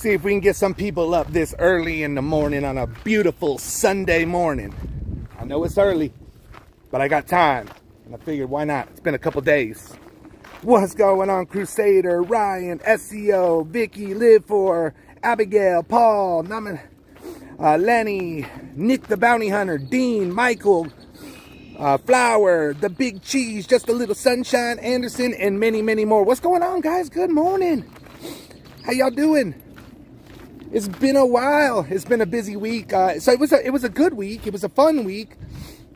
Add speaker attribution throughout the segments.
Speaker 1: See if we can get some people up this early in the morning on a beautiful Sunday morning. I know it's early, but I got time. And I figured, why not? It's been a couple days. What's going on, Crusader, Ryan, SEO, Vicky, Live For, Abigail, Paul, Lenny, Nick the Bounty Hunter, Dean, Michael, Flower, The Big Cheese, Just a Little Sunshine, Anderson, and many, many more. What's going on, guys? Good morning. How y'all doing? It's been a while. It's been a busy week. So it was a good week. It was a fun week.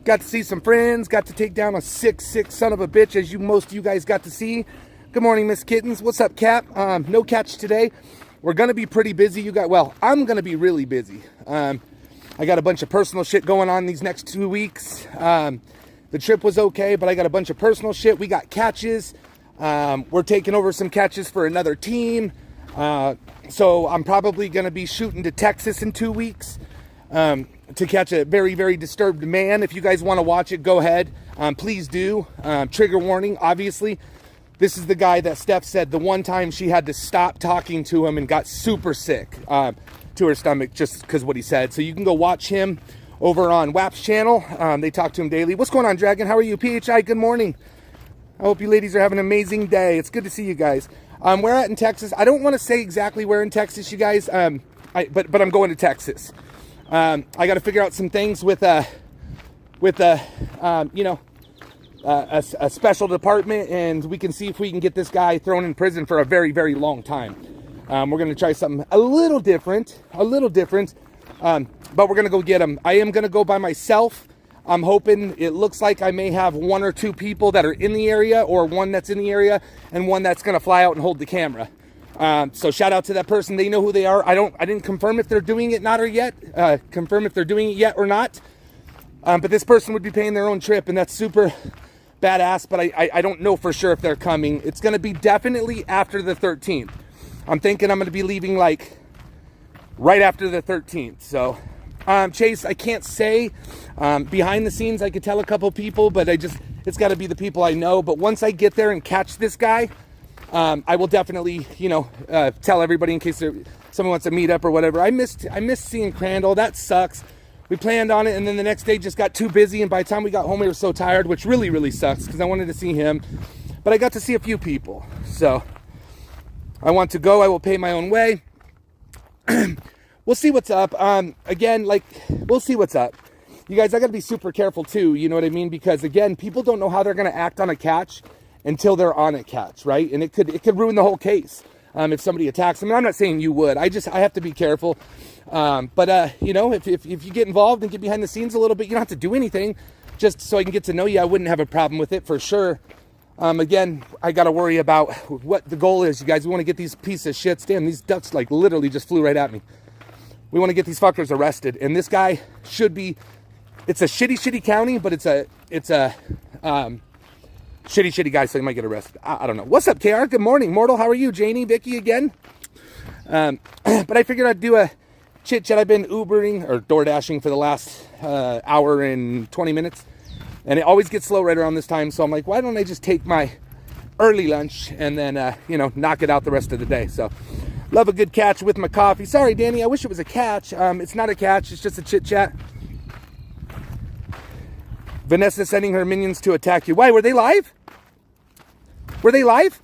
Speaker 1: Got to see some friends. Got to take down a sick son of a bitch, as most of you guys got to see. Good morning, Miss Kittens. What's up, Cap? No catch today. We're gonna be pretty busy. I'm gonna be really busy. I got a bunch of personal shit going on these next 2 weeks. The trip was okay, but I got a bunch of personal shit. We got catches. We're taking over some catches for another team. So I'm probably going to be shooting to Texas in 2 weeks to catch a very, very disturbed man. If you guys want to watch it, go ahead. Please do. Trigger warning, obviously. This is the guy that Steph said the one time she had to stop talking to him and got super sick to her stomach just because what he said. So you can go watch him over on WAP's channel. They talk to him daily. What's going on, Dragon? How are you? PHI, good morning. I hope you ladies are having an amazing day. It's good to see you guys. Where at in Texas? I don't want to say exactly where in Texas, you guys. But I'm going to Texas. I got to figure out some things with a special department, and we can see if we can get this guy thrown in prison for a very, very long time. We're going to try something a little different, but we're going to go get him. I am going to go by myself. I'm hoping, it looks like I may have 1 or 2 people that are in the area, or one that's in the area and one that's going to fly out and hold the camera. So shout out to that person. They know who they are. I didn't confirm if they're doing it yet or not. But this person would be paying their own trip, and that's super badass, but I don't know for sure if they're coming. It's going to be definitely after the 13th. I'm thinking I'm going to be leaving like right after the 13th. So Chase, I can't say. Behind the scenes, I could tell a couple people, but it's got to be the people I know. But once I get there and catch this guy, I will definitely, tell everybody in case someone wants to meet up or whatever. I missed seeing Crandall. That sucks. We planned on it, and then the next day just got too busy, and by the time we got home, we were so tired, which really, really sucks because I wanted to see him. But I got to see a few people, so I want to go. I will pay my own way. We'll see what's up. We'll see what's up. You guys, I got to be super careful too, you know what I mean? Because again, people don't know how they're going to act on a catch until they're on a catch, right? And it could ruin the whole case if somebody attacks them. And I'm not saying you would. I have to be careful. If you get involved and get behind the scenes a little bit, you don't have to do anything. Just so I can get to know you, I wouldn't have a problem with it for sure. Again, I got to worry about what the goal is, you guys. We want to get these pieces of shit. Damn, these ducks like literally just flew right at me. We want to get these fuckers arrested, and this guy should be. It's a shitty county, but it's a shitty guy, so he might get arrested. I don't know. What's up, KR? Good morning, Mortal. How are you, Janie, Vicky again? But I figured I'd do a chit chat. I've been Ubering or door dashing for the last hour and 20 minutes, and it always gets slow right around this time. So I'm like, why don't I just take my early lunch and then knock it out the rest of the day? So. Love a good catch with my coffee. Sorry, Danny, I wish it was a catch. It's not a catch, it's just a chit chat. Vanessa sending her minions to attack you. Why, were they live? Were they live?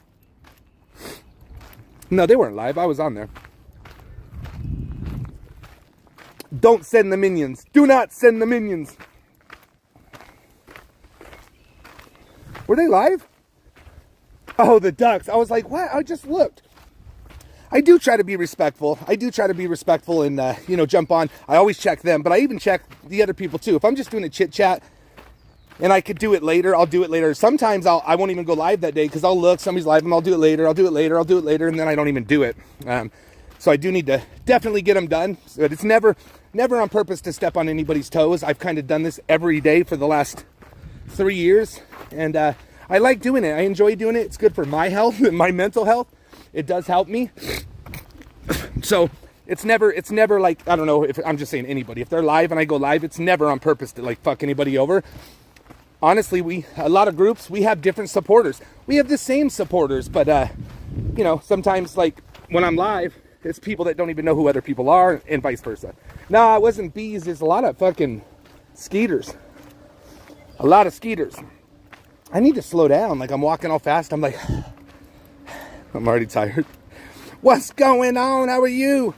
Speaker 1: No, they weren't live. I was on there. Don't send the minions. Do not send the minions. Were they live? Oh, the ducks. I was like, what? I just looked. I do try to be respectful. And, jump on. I always check them, but I even check the other people too. If I'm just doing a chit chat and I could do it later, I'll do it later. Sometimes I won't even go live that day because I'll look, somebody's live and I'll do it later, and then I don't even do it. So I do need to definitely get them done. But it's never on purpose to step on anybody's toes. I've kind of done this every day for the last 3 years. And I like doing it. I enjoy doing it. It's good for my health and my mental health. It does help me. So it's never like, I don't know if I'm just saying anybody, if they're live and I go live, it's never on purpose to like fuck anybody over. Honestly, a lot of groups, we have different supporters. We have the same supporters, but sometimes like when I'm live, it's people that don't even know who other people are, and vice versa. No, it wasn't bees. It's a lot of fucking skeeters. A lot of skeeters. I need to slow down. Like, I'm walking all fast. I'm like, I'm already tired. What's going on? How are you?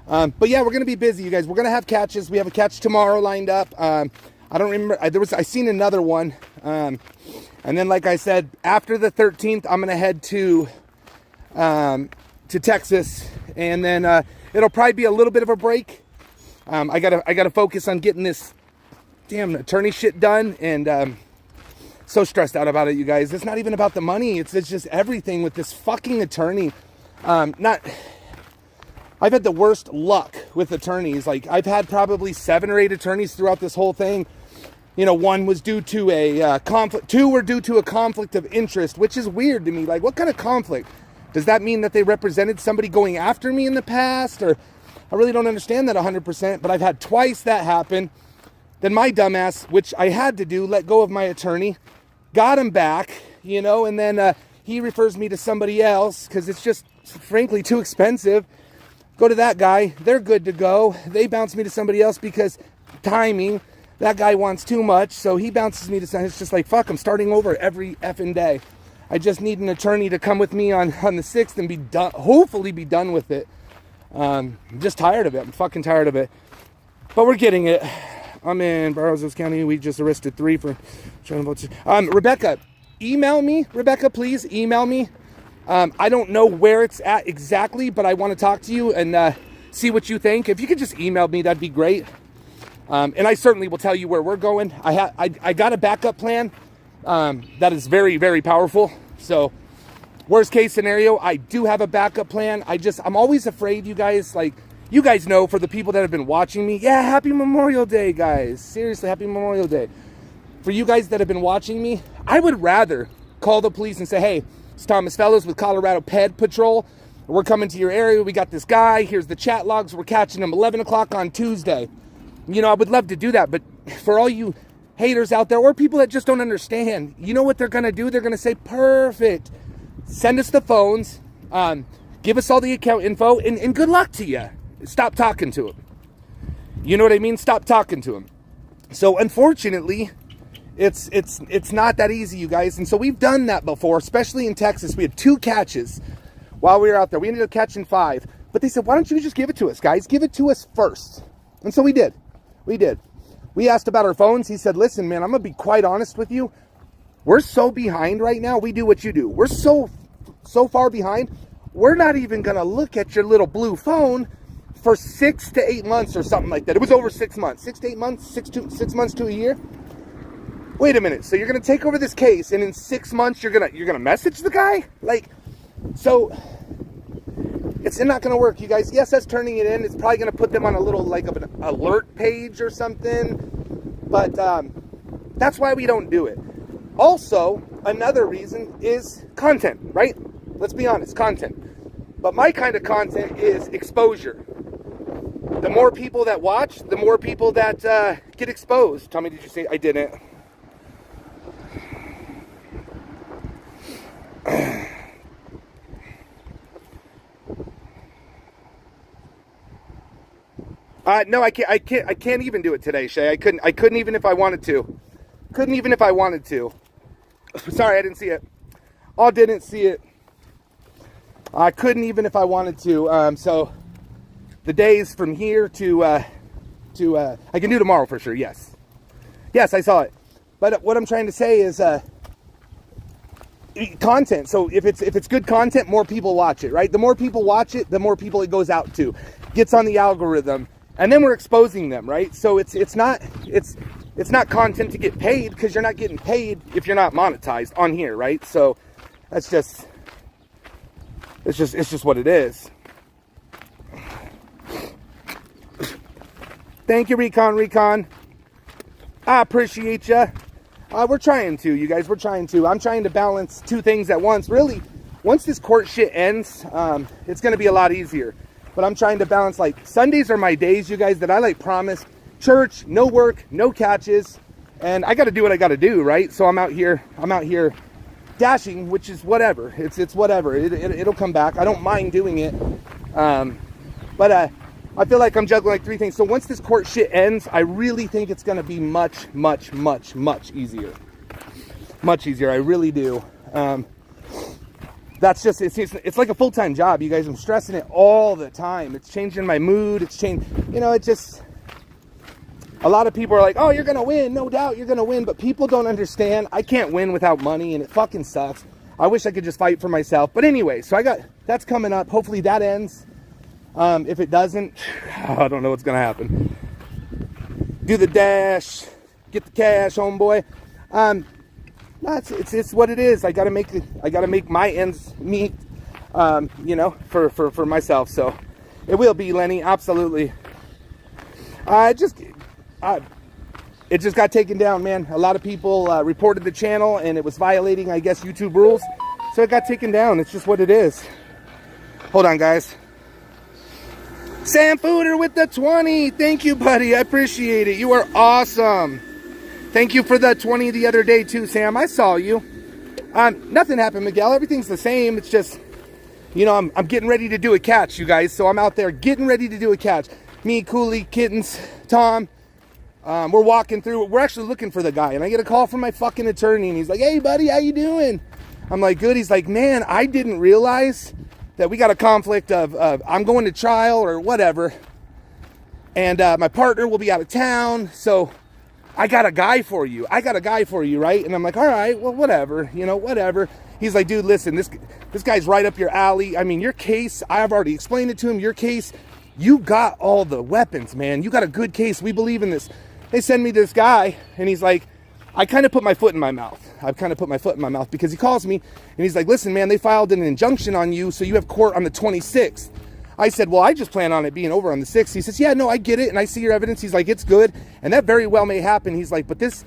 Speaker 1: But yeah, we're going to be busy, you guys. We're going to have catches. We have a catch tomorrow lined up. I don't remember. I seen another one. And then, like I said, after the 13th, I'm going to head to Texas. And then it'll probably be a little bit of a break. I gotta focus on getting this damn attorney shit done. And so stressed out about it, you guys. It's not even about the money. It's just everything with this fucking attorney. I've had the worst luck with attorneys. Like, I've had probably 7 or 8 attorneys throughout this whole thing. You know, one was due to a conflict. 2 were due to a conflict of interest, which is weird to me. Like, what kind of conflict? Does that mean that they represented somebody going after me in the past? Or I really don't understand that 100%. But I've had twice that happen. Then my dumbass, which I had to do, let go of my attorney. Got him back, you know, and then he refers me to somebody else because it's just, frankly, too expensive. Go to that guy. They're good to go. They bounce me to somebody else because timing. That guy wants too much, so he bounces me to somebody. It's just like, fuck, I'm starting over every effing day. I just need an attorney to come with me on the 6th and be done, hopefully be done with it. I'm just tired of it. I'm fucking tired of it. But we're getting it. I'm in Brazos County. We just arrested 3 for trying to vote. Rebecca, email me. Rebecca, please email me. I don't know where it's at exactly, but I want to talk to you and see what you think. If you could just email me, that'd be great. And I certainly will tell you where we're going. I got a backup plan that is very, very powerful. So worst case scenario, I do have a backup plan. I'm always afraid, you guys, like, you guys know, for the people that have been watching me, yeah, happy Memorial Day, guys. Seriously, happy Memorial Day. For you guys that have been watching me, I would rather call the police and say, hey, it's Thomas Fellows with Colorado Ped Patrol. We're coming to your area. We got this guy. Here's the chat logs. We're catching him 11 o'clock on Tuesday. You know, I would love to do that. But for all you haters out there or people that just don't understand, you know what they're going to do? They're going to say, perfect. Send us the phones. Give us all the account info. And good luck to you. Stop talking to him. You know what I mean? Stop talking to him. So unfortunately, it's not that easy, you guys. And so we've done that before, especially in Texas. We had 2 catches while we were out there. We ended up catching 5. But they said, why don't you just give it to us, guys? Give it to us first. And so we did. We did. We asked about our phones. He said, listen, man, I'm going to be quite honest with you. We're so behind right now. We do what you do. We're so far behind. We're not even going to look at your little blue phone for 6 to 8 months or something like that. It was over 6 months. 6 to 8 months? 6 months to a year? Wait a minute. So you're going to take over this case, and in 6 months you're going to message the guy? Like, so it's not going to work, you guys. Yes, that's turning it in. It's probably going to put them on a little, like, of an alert page or something. But that's why we don't do it. Also, another reason is content, right? Let's be honest, content. But my kind of content is exposure. The more people that watch, the more people that get exposed. Tommy, did you say I didn't? No, I can't even do it today, Shay. I couldn't even if I wanted to. Couldn't even if I wanted to. Sorry, I didn't see it. Oh, didn't see it. I couldn't even if I wanted to. So the days from here to I can do tomorrow for sure. Yes, I saw it. But what I'm trying to say is content. So if it's good content, more people watch it, right? The more people watch it, the more people it goes out to, gets on the algorithm, and then we're exposing them, right? So it's not content to get paid, because you're not getting paid if you're not monetized on here, right? So that's just it's just what it is. Thank you, Recon. I appreciate you. We're trying to, you guys. We're trying to. I'm trying to balance 2 things at once. Really, once this court shit ends, it's going to be a lot easier. But I'm trying to balance, like, Sundays are my days, you guys, that I, like, promised. Church, no work, no catches. And I got to do what I got to do, right? So I'm out here dashing, which is whatever. It's whatever. It'll come back. I don't mind doing it. But I feel like I'm juggling like 3 things. So once this court shit ends, I really think it's going to be much easier. Much easier. I really do. That's just, it's like a full-time job, you guys. I'm stressing it all the time. It's changing my mood. It's changed, you know, it just, a lot of people are like, oh, you're going to win. No doubt you're going to win. But people don't understand. I can't win without money, and it fucking sucks. I wish I could just fight for myself. But anyway, so that's coming up. Hopefully that ends. If it doesn't, I don't know what's going to happen. Do the dash, get the cash, homeboy. No, it's what it is. I gotta make my ends meet, you know, for myself. So it will be, Lenny, absolutely. It just got taken down, man. A lot of people reported the channel, and it was violating, I guess, YouTube rules. So it got taken down. It's just what it is. Hold on, guys. Sam Fooder with the 20. Thank you, buddy. I appreciate it. You are awesome. Thank you for the 20 the other day too, Sam. I saw you. Nothing happened, Miguel. Everything's the same. It's just, you know, I'm getting ready to do a catch, you guys. So I'm out there getting ready to do a catch. Me, Cooley, Kittens, Tom. We're walking through. We're actually looking for the guy. And I get a call from my fucking attorney. And he's like, hey, buddy, how you doing? I'm like, good. He's like, man, I didn't realize that we got a conflict of I'm going to trial or whatever. And my partner will be out of town. So I got a guy for you. Right? And I'm like, all right, well, whatever, you know, whatever. He's like, dude, listen, this guy's right up your alley. I mean, your case, I've already explained it to him. Your case, you got all the weapons, man. You got a good case. We believe in this. They send me this guy, and he's like, I kind of put my foot in my mouth. Because he calls me, and he's like, listen, man, they filed an injunction on you, so you have court on the 26th. I said, well, I just plan on it being over on the 6th. He says, yeah, no, I get it, and I see your evidence. He's like, it's good, and that very well may happen. He's like, but this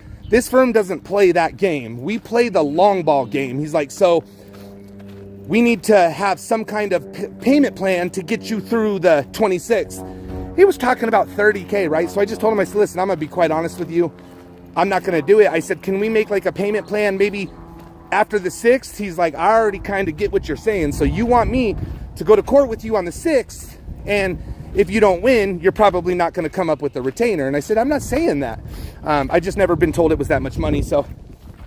Speaker 1: firm doesn't play that game. We play the long ball game. He's like, so we need to have some kind of payment plan to get you through the 26th. He was talking about $30K, right? So I just told him, I said, listen, I'm going to be quite honest with you. I'm not going to do it. I said, can we make like a payment plan maybe after the 6th? He's like, I already kind of get what you're saying. So you want me to go to court with you on the 6th, and if you don't win, you're probably not going to come up with a retainer. And I said, I'm not saying that. I just never been told it was that much money. So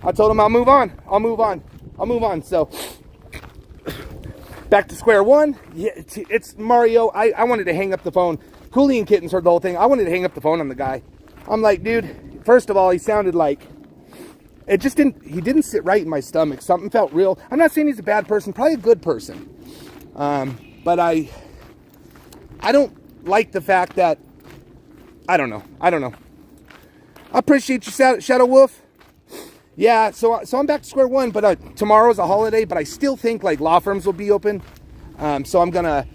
Speaker 1: I told him I'll move on. So back to square one. Yeah, it's Mario. I wanted to hang up the phone. Cooley and Kittens heard the whole thing. I wanted to hang up the phone on the guy. I'm like, dude, first of all, he sounded like, he didn't sit right in my stomach. Something felt real. I'm not saying he's a bad person, probably a good person. But I don't like the fact that, I don't know. I appreciate you, Shadow Wolf. Yeah, so I'm back to square one, but tomorrow's a holiday, but I still think like law firms will be open. So I'm gonna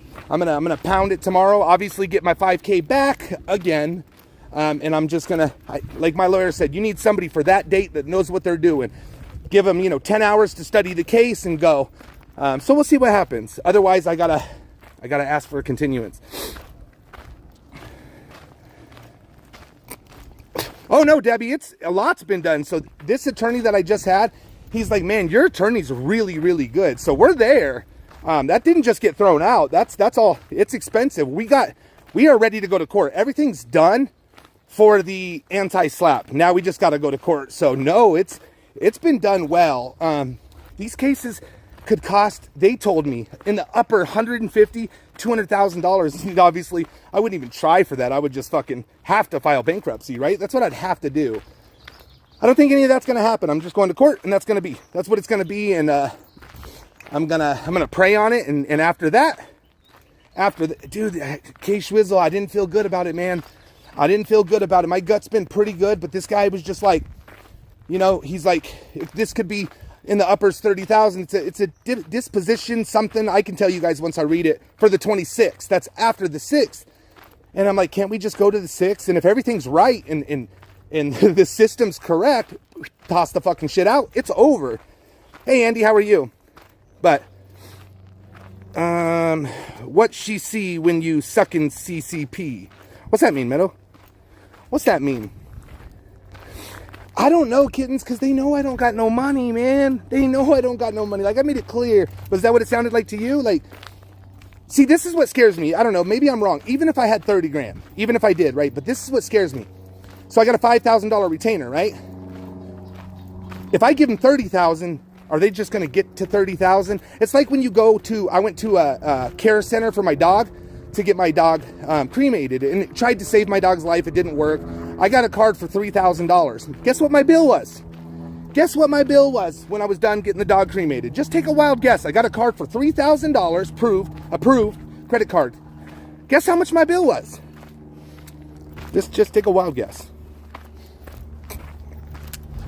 Speaker 1: pound it tomorrow. Obviously, get my 5K back again, and I'm just gonna, like my lawyer said, you need somebody for that date that knows what they're doing. Give them 10 hours to study the case and go. So we'll see what happens. Otherwise, I gotta ask for a continuance. Oh no, Debbie, a lot's been done. So this attorney that I just had, he's like, man, your attorney's really, really good. So we're there. That didn't just get thrown out. That's all. It's expensive. We are ready to go to court. Everything's done for the anti-slap. Now we just got to go to court. So no, it's been done well. These cases could cost, they told me, in the upper $150,000, $200,000. Obviously, I wouldn't even try for that. I would just fucking have to file bankruptcy, right? That's what I'd have to do. I don't think any of that's going to happen. I'm just going to court, and that's what it's going to be. And I'm gonna pray on it. And after that, dude, K-Schwizzle, I didn't feel good about it, man. I didn't feel good about it. My gut's been pretty good, but this guy was just like, he's like, this could be in the uppers 30,000. It's a disposition, something. I can tell you guys once I read it, for the 26th. That's after the 6th. And I'm like, can't we just go to the 6th? And if everything's right and the system's correct, toss the fucking shit out. It's over. Hey, Andy, how are you? But what she see when you suck in CCP? What's that mean, Meadow? What's that mean? I don't know, Kittens, because they know I don't got no money, man. They know I don't got no money. Like, I made it clear. Was that what it sounded like to you? Like, See, this is what scares me. I don't know, maybe I'm wrong. Even if I had 30 grand, even if I did, right? But this is what scares me. So I got a $5,000 retainer, right? If I give them 30,000, are they just going to get to 30,000? It's like when you go to, I went to a care center for my dog to get my dog cremated, and it tried to save my dog's life. It didn't work. I got a card for $3,000. Guess what my bill was? Guess what my bill was when I was done getting the dog cremated? Just take a wild guess. I got a card for $3,000, approved credit card. Guess how much my bill was? Just take a wild guess.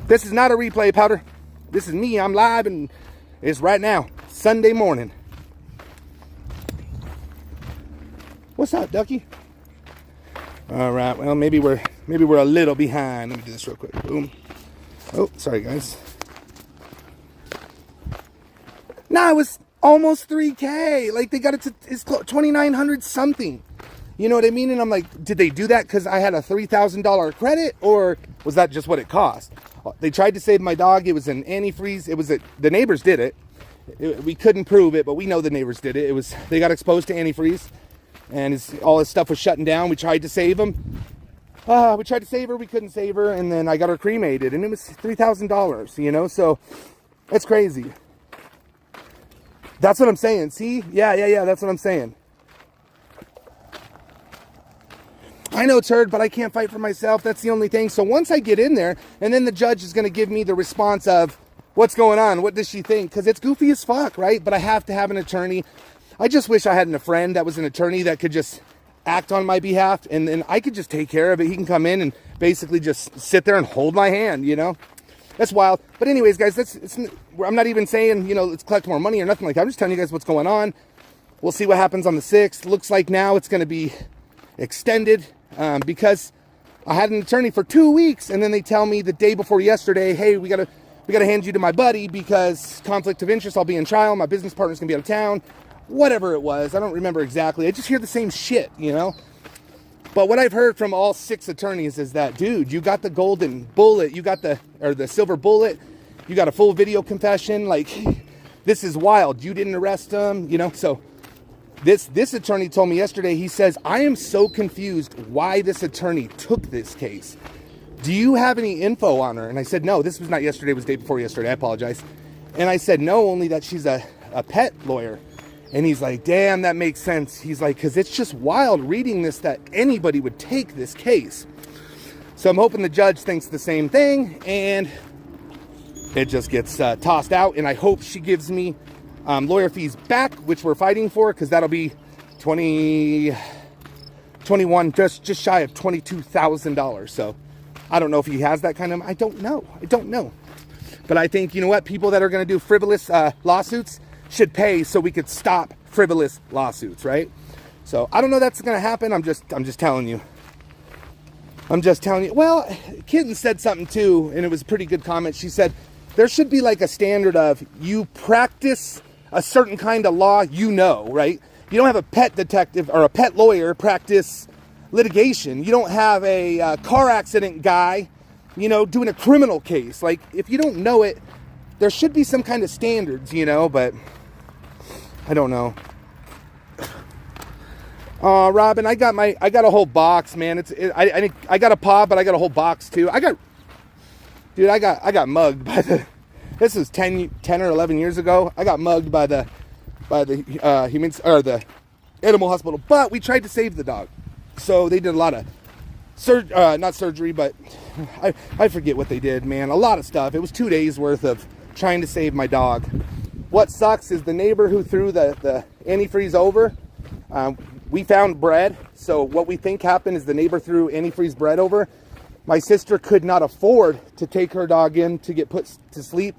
Speaker 1: This is not a replay, Powder. This is me. I'm live, and it's right now, Sunday morning. What's up, Ducky? All right. Well, maybe we're a little behind. Let me do this real quick. Boom. Oh, sorry, guys. Nah, it was almost 3K. Like, they got it to, it's 2,900 something. You know what I mean? And I'm like, did they do that because I had a $3,000 credit, or was that just what it cost? They tried to save my dog. It was an antifreeze. The neighbors did it. We couldn't prove it, but we know the neighbors did it. They got exposed to antifreeze, and all his stuff was shutting down. We tried to save him. We tried to save her. We couldn't save her, and then I got her cremated, and it was $3,000. You know, so it's crazy. That's what I'm saying. See? Yeah. That's what I'm saying. I know, turd, but I can't fight for myself. That's the only thing. So once I get in there, and then the judge is going to give me the response of, what's going on? What does she think? Because it's goofy as fuck, right? But I have to have an attorney. I just wish I had a friend that was an attorney that could just act on my behalf, and then I could just take care of it. He can come in and basically just sit there and hold my hand, you know? That's wild. But anyways, guys, I'm not even saying, you know, let's collect more money or nothing like that. I'm just telling you guys what's going on. We'll see what happens on the 6th. Looks like now it's going to be extended. Because I had an attorney for 2 weeks, and then they tell me the day before yesterday, hey, we gotta hand you to my buddy because conflict of interest. I'll be in trial. My business partner's gonna be out of town. Whatever it was, I don't remember exactly. I just hear the same shit, you know. But what I've heard from all 6 attorneys is that, dude, you got the golden bullet, you got the silver bullet, you got a full video confession. Like, this is wild. You didn't arrest him, you know. So This attorney told me yesterday, he says, I am so confused why this attorney took this case. Do you have any info on her? And I said, no, this was not yesterday, it was the day before yesterday. I apologize. And I said, no, only that she's a pet lawyer. And he's like, damn, that makes sense. He's like, because it's just wild reading this that anybody would take this case. So I'm hoping the judge thinks the same thing, and it just gets tossed out. And I hope she gives me lawyer fees back, which we're fighting for, because that'll be 21, just shy of $22,000. So I don't know if he has that kind of, I don't know. But I think, you know what, people that are going to do frivolous lawsuits should pay so we could stop frivolous lawsuits, right? So I don't know that's going to happen. I'm just telling you. Well, Kitten said something too, and it was a pretty good comment. She said there should be like a standard of, you practice a certain kind of law, you know, right? You don't have a pet detective or a pet lawyer practice litigation. You don't have a car accident guy, you know, doing a criminal case. Like, if you don't know it, there should be some kind of standards, you know, but I don't know. Robin, I got a whole box, man. I got a paw, but I got a whole box too. I got mugged by this was 10 or 11 years ago. I got mugged by the the animal hospital, but we tried to save the dog. So they did a lot of not surgery, but I forget what they did, man. A lot of stuff. It was 2 days worth of trying to save my dog. What sucks is the neighbor who threw the antifreeze over, we found bread. So what we think happened is the neighbor threw antifreeze bread over. My sister could not afford to take her dog in to get put to sleep.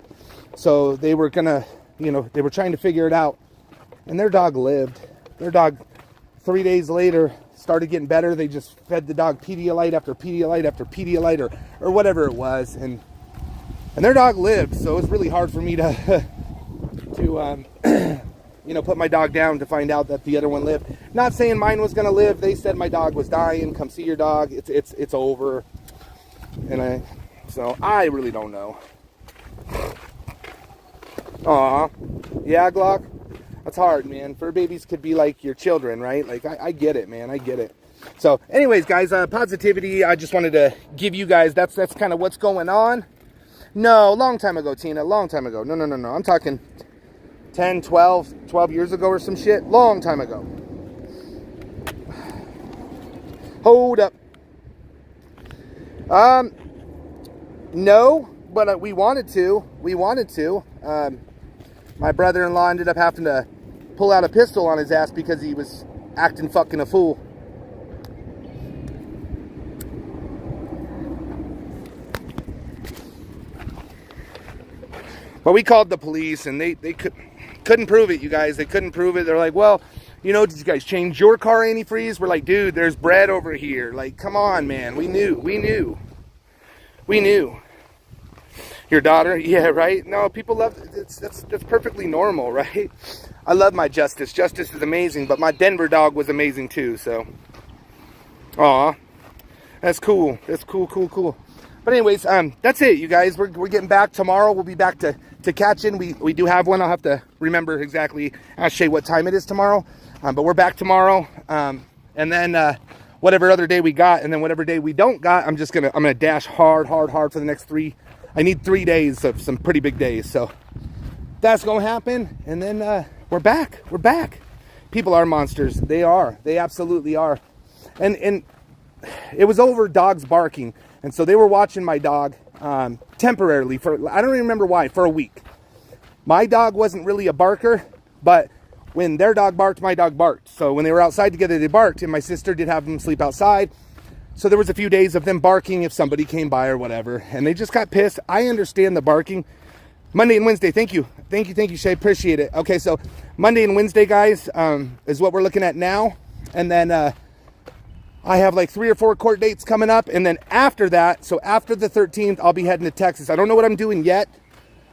Speaker 1: So they were gonna, you know, they were trying to figure it out. And their dog lived. Their dog, 3 days later, started getting better. They just fed the dog Pedialyte after Pedialyte after Pedialyte or whatever it was. And their dog lived. So it was really hard for me to you know, put my dog down to find out that the other one lived. Not saying mine was gonna live. They said my dog was dying. Come see your dog. It's over. So I really don't know. Aw, yeah, Glock. That's hard, man. Fur babies could be like your children, right? Like, I get it, man. I get it. So, anyways, guys, positivity. I just wanted to give you guys, that's kind of what's going on. No, long time ago, Tina. Long time ago. No. I'm talking 10, 12 years ago or some shit. Long time ago. Hold up. No, but we wanted to. My brother-in-law ended up having to pull out a pistol on his ass because he was acting fucking a fool. But we called the police, and they couldn't prove it, you guys. They couldn't prove it. They're like, well, you know, did you guys change your car antifreeze? We're like, dude, there's bread over here. Like, come on, man. We knew. Your daughter? Yeah, right? No, people love it. That's perfectly normal, right? I love my Justice. Justice is amazing, but my Denver dog was amazing too, so. Aw. That's cool. That's cool. But anyways, that's it, you guys. We're getting back tomorrow. We'll be back to catching. We do have one. I'll have to remember exactly, actually, what time it is tomorrow. But we're back tomorrow. And then whatever other day we got, and then whatever day we don't got, I'm gonna dash hard for the next 3. I need 3 days of some pretty big days. So that's gonna happen. And then we're back. People are monsters. They are. They absolutely are. And it was over dogs barking. And so they were watching my dog temporarily for, I don't even remember why, for a week. My dog wasn't really a barker, but when their dog barked, my dog barked. So when they were outside together, they barked, and my sister did have them sleep outside. So there was a few days of them barking if somebody came by or whatever, and they just got pissed. I understand the barking. Monday and Wednesday, thank you, Shay, appreciate it. Okay, so Monday and Wednesday, guys, is what we're looking at now. And then I have like 3 or 4 court dates coming up. And then after that, so after the 13th, I'll be heading to Texas. I don't know what I'm doing yet.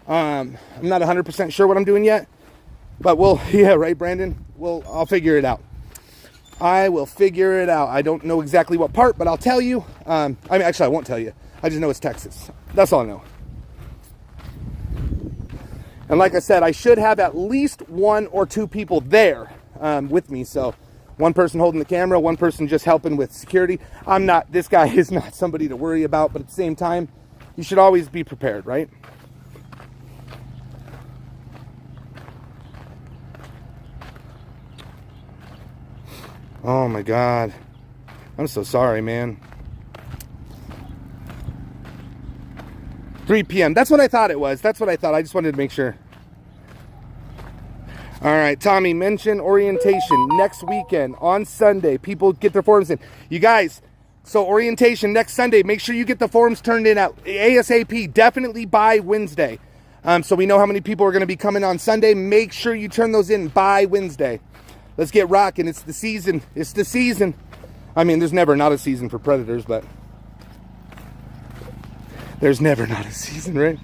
Speaker 1: I'm not 100% sure what I'm doing yet. But yeah, right, Brandon? I'll figure it out. I will figure it out. I don't know exactly what part, but I'll tell you. Actually, I won't tell you. I just know it's Texas. That's all I know. And like I said, I should have at least 1 or 2 people there with me. So 1 person holding the camera, 1 person just helping with security. This guy is not somebody to worry about, but at the same time, you should always be prepared, right? Oh my God. I'm so sorry, man. 3 p.m. That's what I thought it was. That's what I thought. I just wanted to make sure. All right, Tommy, mention orientation next weekend on Sunday. People get their forms in. You guys, so orientation next Sunday. Make sure you get the forms turned in at ASAP. Definitely by Wednesday. So we know how many people are going to be coming on Sunday. Make sure you turn those in by Wednesday. Let's get rocking. It's the season. It's the season. I mean, there's never not a season for predators, but there's never not a season, right?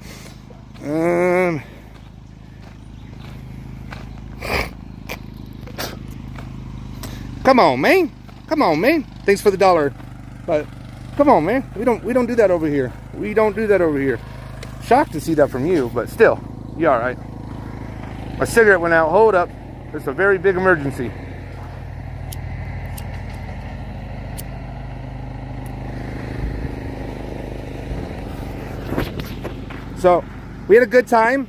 Speaker 1: Come on, man. Come on, man. Thanks for the $1. But come on, man. We don't do that over here. We don't do that over here. Shocked to see that from you, but still, you all right? My cigarette went out. Hold up. It's a very big emergency. So we had a good time.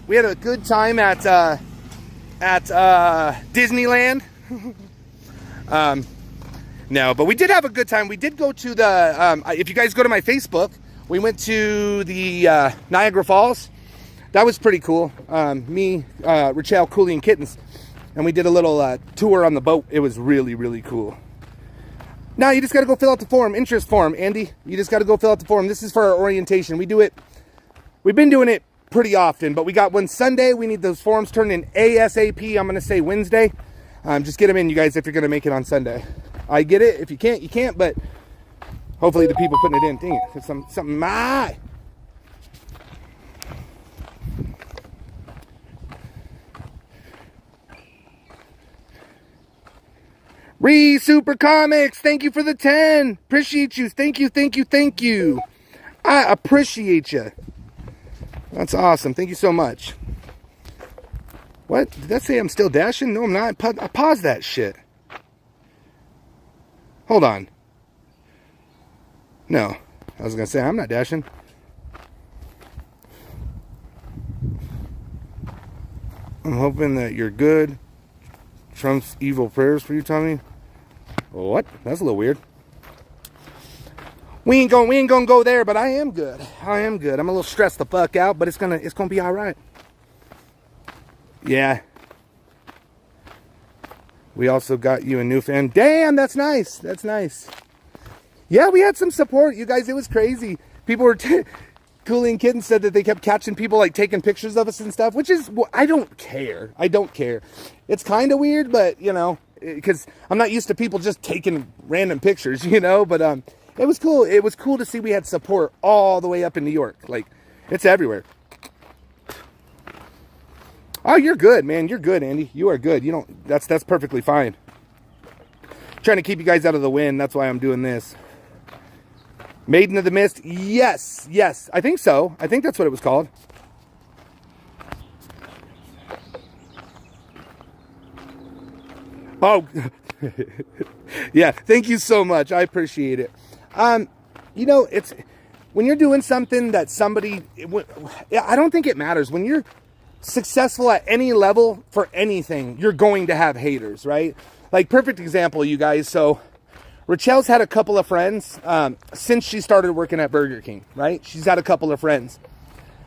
Speaker 1: We had a good time at Disneyland. No, but we did have a good time. We did go to the, if you guys go to my Facebook, we went to the Niagara Falls. That was pretty cool. Me, Rachel, Cooley, and Kittens. And we did a little tour on the boat. It was really, really cool. Now you just got to go fill out the form, interest form, Andy. You just got to go fill out the form. This is for our orientation. We do it, we've been doing it pretty often, but we got one Sunday. We need those forms turned in ASAP. I'm going to say Wednesday. Just get them in, you guys, if you're going to make it on Sunday. I get it. If you can't, you can't, but hopefully the people putting it in, dang it, it's something, Super Comics, thank you for the 10. Appreciate you. Thank you, thank you, thank you. I appreciate you. That's awesome. Thank you so much. What? Did that say I'm still dashing? No, I'm not. I paused that shit. Hold on. No. I was going to say, I'm not dashing. I'm hoping that you're good. Trump's evil prayers for you, Tommy. What? That's a little weird. We ain't gonna go there, but I am good. I am good. I'm a little stressed the fuck out, but it's gonna be all right. Yeah. We also got you a new fan. Damn, that's nice. That's nice. Yeah, we had some support, you guys. It was crazy. People were Cooling Kitten said that they kept catching people like taking pictures of us and stuff, which is, I don't care. I don't care. It's kind of weird, but you know, because I'm not used to people just taking random pictures, you know. But it was cool. It was cool to see we had support all the way up in New York. Like, it's everywhere. Oh, you're good, man. You're good, Andy. You are good. You don't. That's perfectly fine. Trying to keep you guys out of the wind. That's why I'm doing this. Maiden of the Mist. Yes, yes. I think so. I think that's what it was called. Oh, yeah. Thank you so much. I appreciate it. You know, it's when you're doing something that somebody. I don't think it matters when you're successful at any level for anything. You're going to have haters, right? Like, perfect example, you guys. So Rachel's had a couple of friends since she started working at Burger King, right? She's had a couple of friends.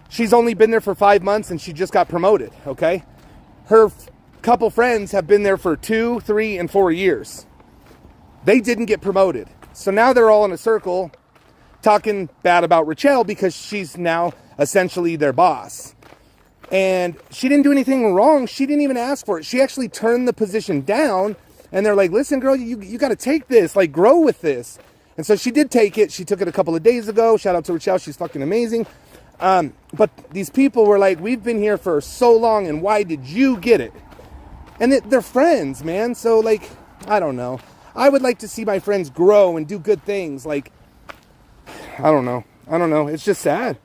Speaker 1: She's only been there for 5 months and she just got promoted, okay? Her couple friends have been there for 2, 3, and 4 years. They didn't get promoted. So now they're all in a circle talking bad about Rachel because she's now essentially their boss. And she didn't do anything wrong. She didn't even ask for it. She actually turned the position down. And they're like, listen, girl, you got to take this. Like, grow with this. And so she did take it. She took it a couple of days ago. Shout out to Rachel. She's fucking amazing. But these people were like, we've been here for so long, and why did you get it? And they're friends, man. So, like, I don't know. I would like to see my friends grow and do good things. Like, I don't know. It's just sad.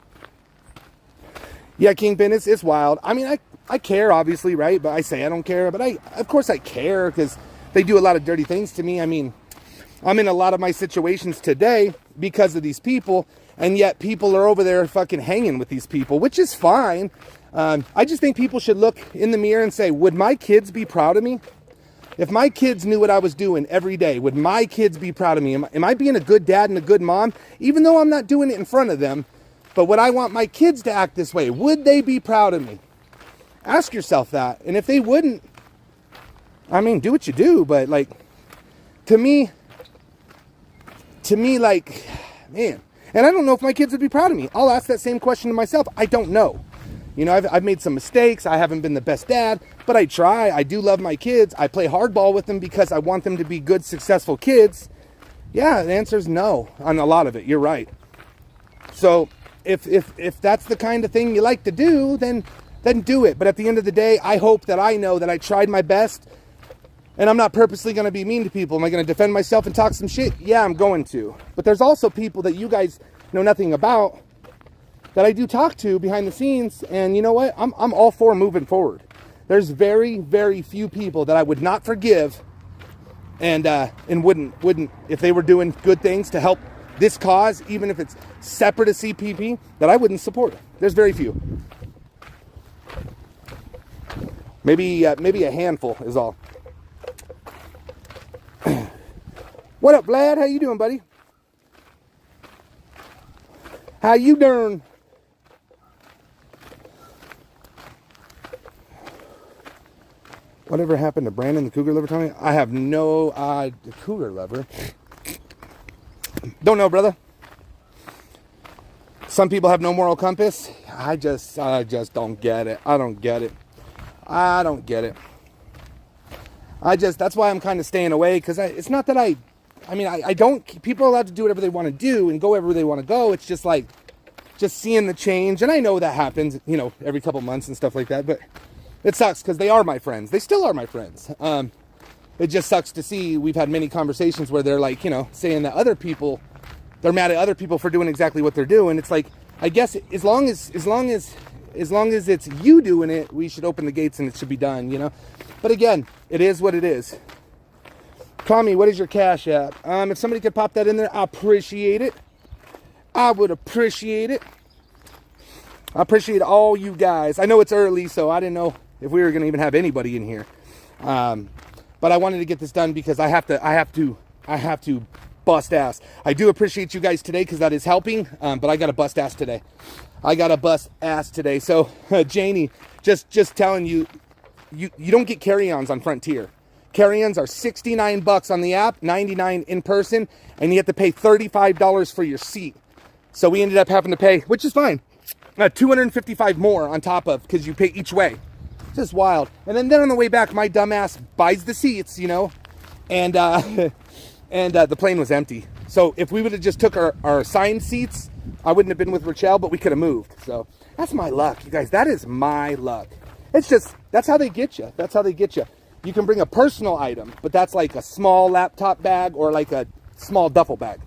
Speaker 1: Yeah, Kingpin, it's wild. I mean, I care, obviously, right? But I say I don't care. But of course I care because they do a lot of dirty things to me. I mean, I'm in a lot of my situations today because of these people. And yet people are over there fucking hanging with these people, which is fine. I just think people should look in the mirror and say, would my kids be proud of me? If my kids knew what I was doing every day, would my kids be proud of me? Am I being a good dad and a good mom? Even though I'm not doing it in front of them. But would I want my kids to act this way? Would they be proud of me? Ask yourself that. And if they wouldn't, I mean, do what you do. But, like, to me, like, man. And I don't know if my kids would be proud of me. I'll ask that same question to myself. I don't know. You know, I've made some mistakes. I haven't been the best dad. But I try. I do love my kids. I play hardball with them because I want them to be good, successful kids. Yeah, the answer is no on a lot of it. You're right. So if that's the kind of thing you like to do, then do it. But at the end of the day, I hope that I know that I tried my best and I'm not purposely going to be mean to people. Am I going to defend myself and talk some shit? Yeah, I'm going to. But there's also people that you guys know nothing about that I do talk to behind the scenes. And you know what? I'm all for moving forward. There's very, very few people that I would not forgive and wouldn't if they were doing good things to help this cause, even if it's separate of CPP, that I wouldn't support. There's very few. Maybe a handful is all. What up, Vlad? How you doing, buddy? How you doing? Whatever happened to Brandon, the cougar lover, Tommy? I have no idea. Cougar lover? Don't know, brother. Some people have no moral compass. I just don't get it. I don't get it. That's why I'm kind of staying away, because it's not that I don't, people are allowed to do whatever they want to do and go wherever they want to go. It's just like, just seeing the change. And I know that happens, you know, every couple months and stuff like that, but it sucks because they are my friends. They still are my friends. It just sucks to see. We've had many conversations where they're like, you know, saying that other people, they're mad at other people for doing exactly what they're doing. It's like, I guess as long as as long as it's you doing it, we should open the gates and it should be done, you know. But again, it is what it is. Tommy, what is your Cash App? If somebody could pop that in there, I appreciate it. I would appreciate it. I appreciate all you guys. I know it's early, so I didn't know if we were going to even have anybody in here. But I wanted to get this done because I have to bust ass. I do appreciate you guys today because that is helping. But I got to bust ass today. So Janie, just telling you, you don't get carry-ons on Frontier. Carry-ons are $69 on the app, $99 in person, and you have to pay $35 for your seat. So we ended up having to pay, which is fine, $255 more on top of, because you pay each way. It's just wild. And then on the way back, my dumbass buys the seats, you know, and the plane was empty. So if we would have just took our assigned seats, I wouldn't have been with Rochelle, but we could have moved. So that's my luck, you guys. That is my luck. It's just, that's how they get you. That's how they get you. You can bring a personal item, but that's like a small laptop bag or like a small duffel bag.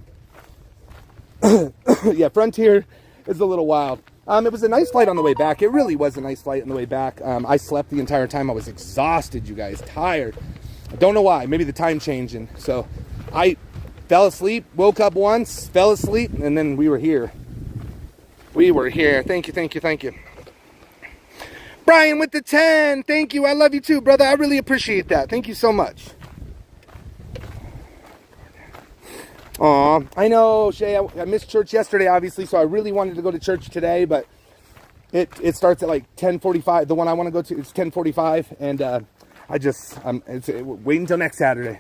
Speaker 1: Yeah, Frontier is a little wild. It was a nice flight on the way back. It really was a nice flight on the way back. I slept the entire time. I was exhausted, you guys, tired. I don't know why. Maybe the time changing. So I fell asleep, woke up once, fell asleep, and then we were here. We were here. Thank you, thank you, thank you. Brian with the 10. Thank you. I love you too, brother. I really appreciate that. Thank you so much. Aw, I know, Shay, I missed church yesterday, obviously, so I really wanted to go to church today, but it starts at like 10:45. The one I want to go to is 10:45, and wait until next Saturday.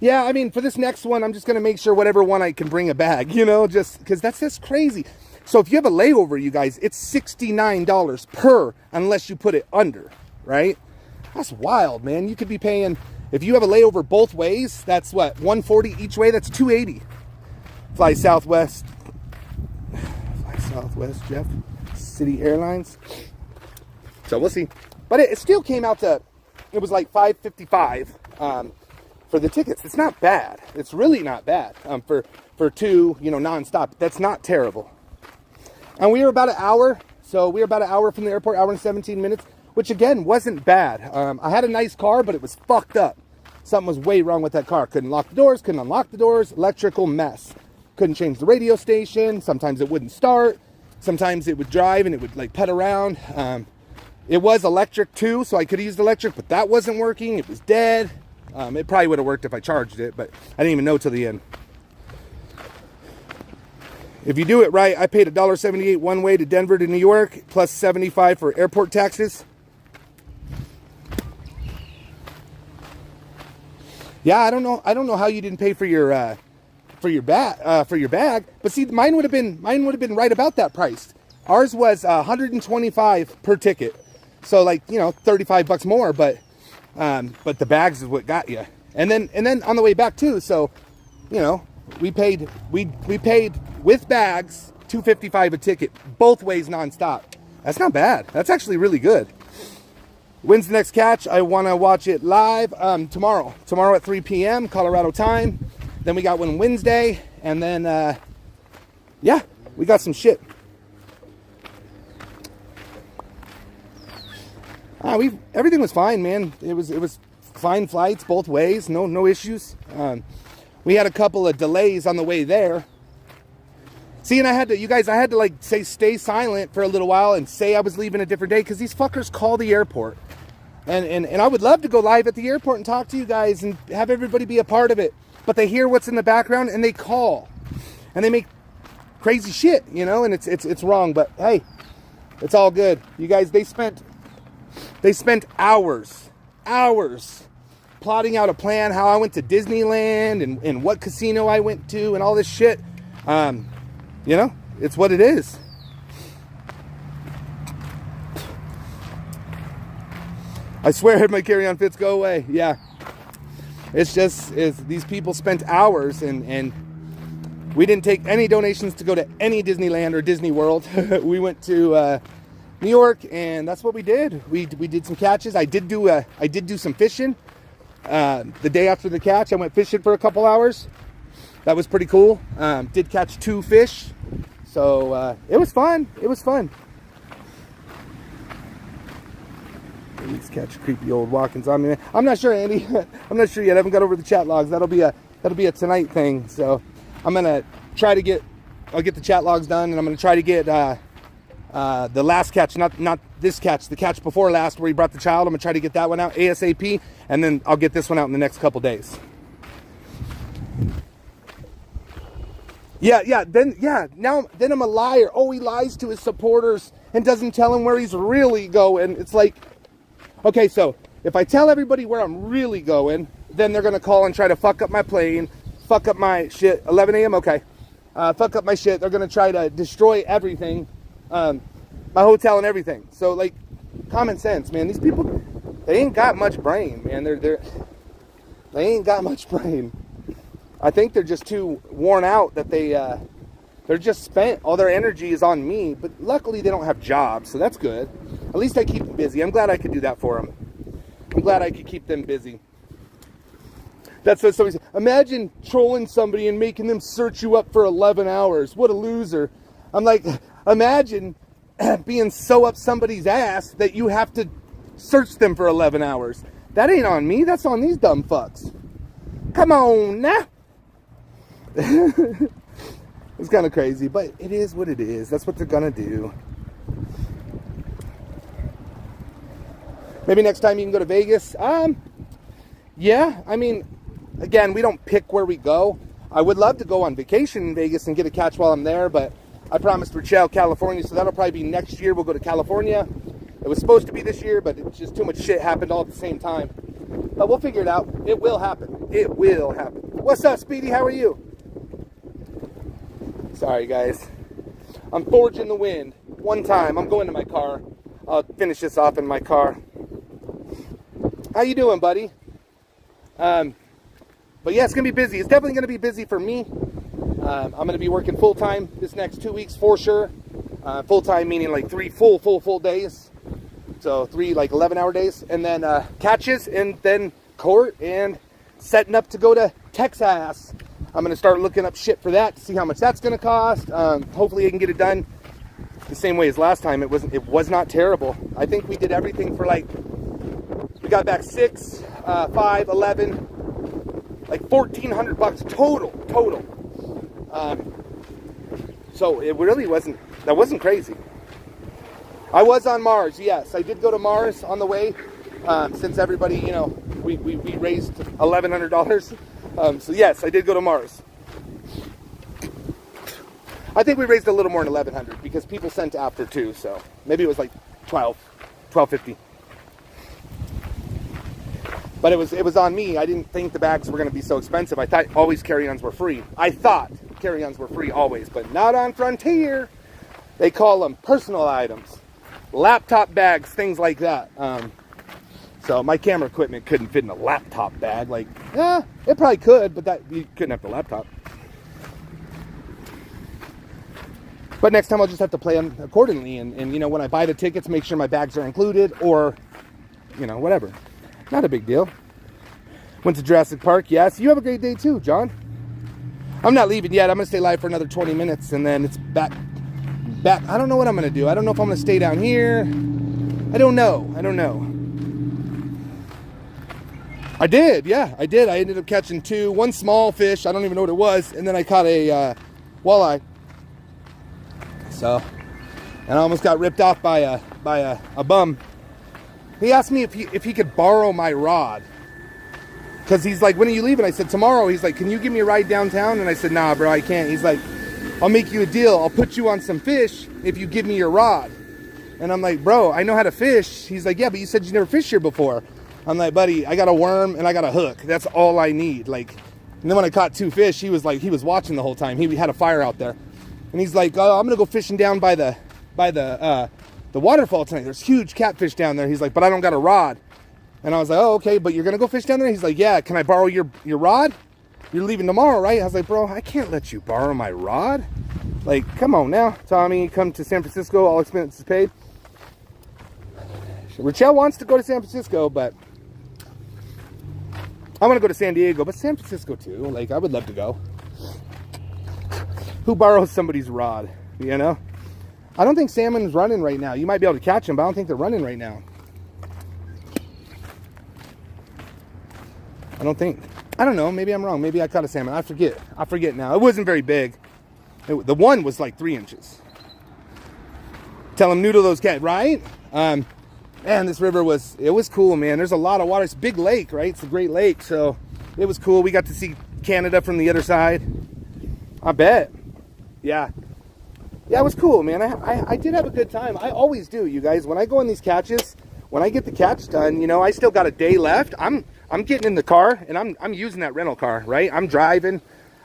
Speaker 1: Yeah, I mean, for this next one, I'm just going to make sure whatever one I can bring a bag, you know, just because that's just crazy. So if you have a layover, you guys, it's $69 per, unless you put it under, right? That's wild, man. You could be paying, if you have a layover both ways, that's what, $140 each way? That's $280. Fly Southwest. Fly Southwest, Jeff. City Airlines. So we'll see. But it still came out to, it was like $555 for the tickets. It's not bad. It's really not bad for two, you know, nonstop. That's not terrible. And we were about an hour. So we were about an hour from the airport, hour and 17 minutes, which again, wasn't bad. I had a nice car, but it was fucked up. Something was way wrong with that car. Couldn't lock the doors, couldn't unlock the doors, electrical mess. Couldn't change the radio station. Sometimes it wouldn't start. Sometimes it would drive and it would like pet around. It was electric too, so I could have used electric, but that wasn't working. It was dead. It probably would have worked if I charged it, but I didn't even know till the end. If you do it right, I paid $1.78 one way to Denver to New York, plus $75 for airport taxes. Yeah, I don't know how you didn't pay for your bag. But see, mine would have been right about that price. Ours was $125 per ticket, so like, you know, $35 more. But the bags is what got you. And then on the way back too. So, you know, we paid with bags $255 a ticket, both ways nonstop. That's not bad. That's actually really good. When's the next catch? I want to watch it live tomorrow. Tomorrow at 3 p.m. Colorado time. Then we got one Wednesday, and then yeah, we got some shit. Everything was fine, man. It was fine flights both ways. No issues. We had a couple of delays on the way there. See, and I had to like say stay silent for a little while and say I was leaving a different day because these fuckers call the airport. And I would love to go live at the airport and talk to you guys and have everybody be a part of it. But they hear what's in the background and they call. And they make crazy shit, you know, and it's wrong. But hey, it's all good. You guys, they spent hours plotting out a plan how I went to Disneyland and what casino I went to and all this shit. You know, it's what it is. I swear my carry-on fits go away. Yeah. It's just, these people spent hours and we didn't take any donations to go to any Disneyland or Disney World. We went to New York and that's what we did. We did some catches. I did do some fishing. The day after the catch, I went fishing for a couple hours. That was pretty cool. Did catch 2 fish. So it was fun. It was fun. Let's catch creepy old walk-ins on me. I'm not sure, Andy. I'm not sure yet. I haven't got over the chat logs. That'll be a tonight thing. So I'm gonna try to get. I'll get the chat logs done, and I'm gonna try to get the last catch, not this catch, the catch before last where he brought the child. I'm gonna try to get that one out ASAP, and then I'll get this one out in the next couple days. Yeah. Then I'm a liar. Oh, he lies to his supporters and doesn't tell them where he's really going. It's like, okay, so if I tell everybody where I'm really going, then they're gonna call and try to fuck up my plane, fuck up my shit. 11 a.m. Okay, fuck up my shit. They're gonna try to destroy everything, my hotel and everything. So like, common sense, man. These people, they ain't got much brain, man. They ain't got much brain. I think they're just too worn out that they're just spent. All their energy is on me. But luckily they don't have jobs, so that's good. At least I keep them busy. I'm glad I could do that for them. I'm glad I could keep them busy. That's what somebody said. Imagine trolling somebody and making them search you up for 11 hours. What a loser. I'm like, imagine being so up somebody's ass that you have to search them for 11 hours. That ain't on me. That's on these dumb fucks. Come on now. It's kind of crazy, but it is what it is. That's what they're gonna do. Maybe next time you can go to Vegas. Yeah, I mean, again, we don't pick where we go. I would love to go on vacation in Vegas and get a catch while I'm there, but I promised Rochelle, California, so that'll probably be next year. We'll go to California. It was supposed to be this year, but it's just too much shit happened all at the same time. But we'll figure it out. It will happen. It will happen. What's up, Speedy? How are you? Sorry, guys. I'm forging the wind. One time. I'm going to my car. I'll finish this off in my car. How you doing, buddy? But yeah, it's going to be busy. It's definitely going to be busy for me. I'm going to be working full-time this next 2 weeks for sure. Full-time meaning like 3 full days. So 3 like 11-hour days. And then catches and then court and setting up to go to Texas. I'm going to start looking up shit for that to see how much that's going to cost. Hopefully I can get it done the same way as last time. It was not terrible. I think we did everything for like, we got back 6, 5, 11, like $1,400 total. So it really wasn't crazy. I was on Mars, yes. I did go to Mars on the way, since everybody, you know, we raised $1,100. So yes, I did go to Mars. I think we raised a little more than $1,100 because people sent after too, so maybe it was like $12.50. But it was on me. I didn't think the bags were going to be so expensive. I thought always carry-ons were free. I thought carry-ons were free always, but not on Frontier. They call them personal items, laptop bags, things like that. So my camera equipment couldn't fit in a laptop bag. Like, it probably could, but that you couldn't have the laptop. But next time I'll just have to plan accordingly. And you know, when I buy the tickets, make sure my bags are included or, you know, whatever. Not a big deal. Went to Jurassic Park, yes. You have a great day too, John. I'm not leaving yet. I'm going to stay live for another 20 minutes and then it's back. I don't know what I'm going to do. I don't know if I'm going to stay down here. I don't know. I did, yeah, I did. I ended up catching 2, 1 small fish. I don't even know what it was. And then I caught a walleye. So, and I almost got ripped off by a bum. He asked me if he could borrow my rod. Because he's like, when are you leaving? I said, tomorrow. He's like, can you give me a ride downtown? And I said, nah, bro, I can't. He's like, I'll make you a deal. I'll put you on some fish if you give me your rod. And I'm like, bro, I know how to fish. He's like, yeah, but you said you never fished here before. I'm like, buddy, I got a worm and I got a hook. That's all I need. Like, and then when I caught 2 fish, he was watching the whole time. He had a fire out there. And he's like, oh, I'm going to go fishing down by the waterfall tonight. There's huge catfish down there. He's like, but I don't got a rod. And I was like, oh, okay, but you're going to go fish down there? He's like, yeah, can I borrow your rod? You're leaving tomorrow, right? I was like, bro, I can't let you borrow my rod. Like, come on now. Tommy, come to San Francisco, all expenses paid. Rochelle wants to go to San Francisco, but I want to go to San Diego, but San Francisco too. Like, I would love to go. Who borrows somebody's rod? you know. I don't think salmon's running right now. You might be able to catch them, but I don't think they're running right now. I don't know. Maybe I'm wrong. Maybe I caught a salmon. I forget now. It wasn't very big. The one was like 3 inches. Tell them noodle those cat, right? Man, this river was cool, man. There's a lot of water. It's a big lake, right? It's a great lake, so it was cool. We got to see Canada from the other side. I bet. Yeah, it was cool, man. I did have a good time. I always do, you guys. When I go on these catches, when I get the catch done, you know, I still got a day left. I'm getting in the car and I'm using that rental car, right? I'm driving.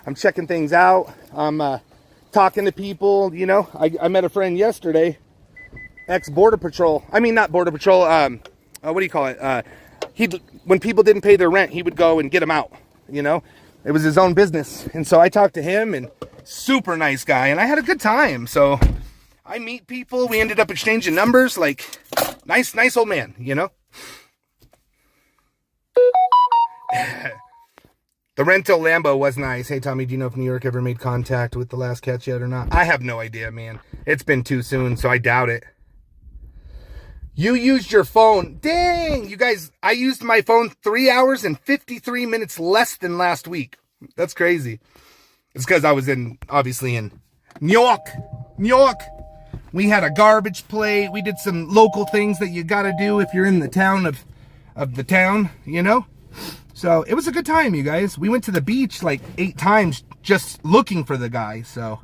Speaker 1: I'm checking things out. I'm talking to people. You know, I met a friend yesterday. Ex-Border Patrol. I mean, not Border Patrol. What do you call it? When people didn't pay their rent, he would go and get them out. You know, it was his own business. And so I talked to him, and super nice guy, and I had a good time. So I meet people. We ended up exchanging numbers. Like, nice old man. You know. The rental Lambo was nice. Hey, Tommy, do you know if New York ever made contact with the last catch yet or not? I have no idea, man. It's been too soon, so I doubt it. You used your phone. Dang, you guys, I used my phone 3 hours and 53 minutes less than last week. That's crazy. It's because I was obviously in New York. We had a garbage plate. We did some local things that you got to do if you're in the town of the town, you know? So it was a good time, you guys. We went to the beach like 8 times just looking for the guy. So,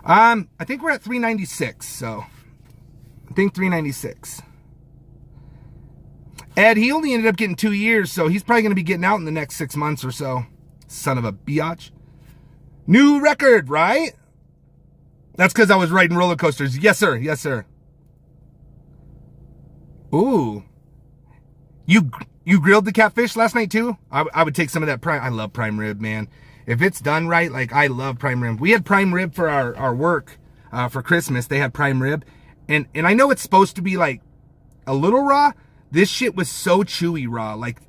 Speaker 1: I think we're at 396. So I think 396. Ed, he only ended up getting 2 years, so he's probably going to be getting out in the next 6 months or so. Son of a biatch. New record, right? That's because I was riding roller coasters. Yes, sir. Yes, sir. Ooh. You grilled the catfish last night, too? I would take some of that prime. I love prime rib, man. If it's done right, like, I love prime rib. We had prime rib for our work for Christmas. They had prime rib. And I know it's supposed to be, like, a little raw. This shit was so chewy raw. Like,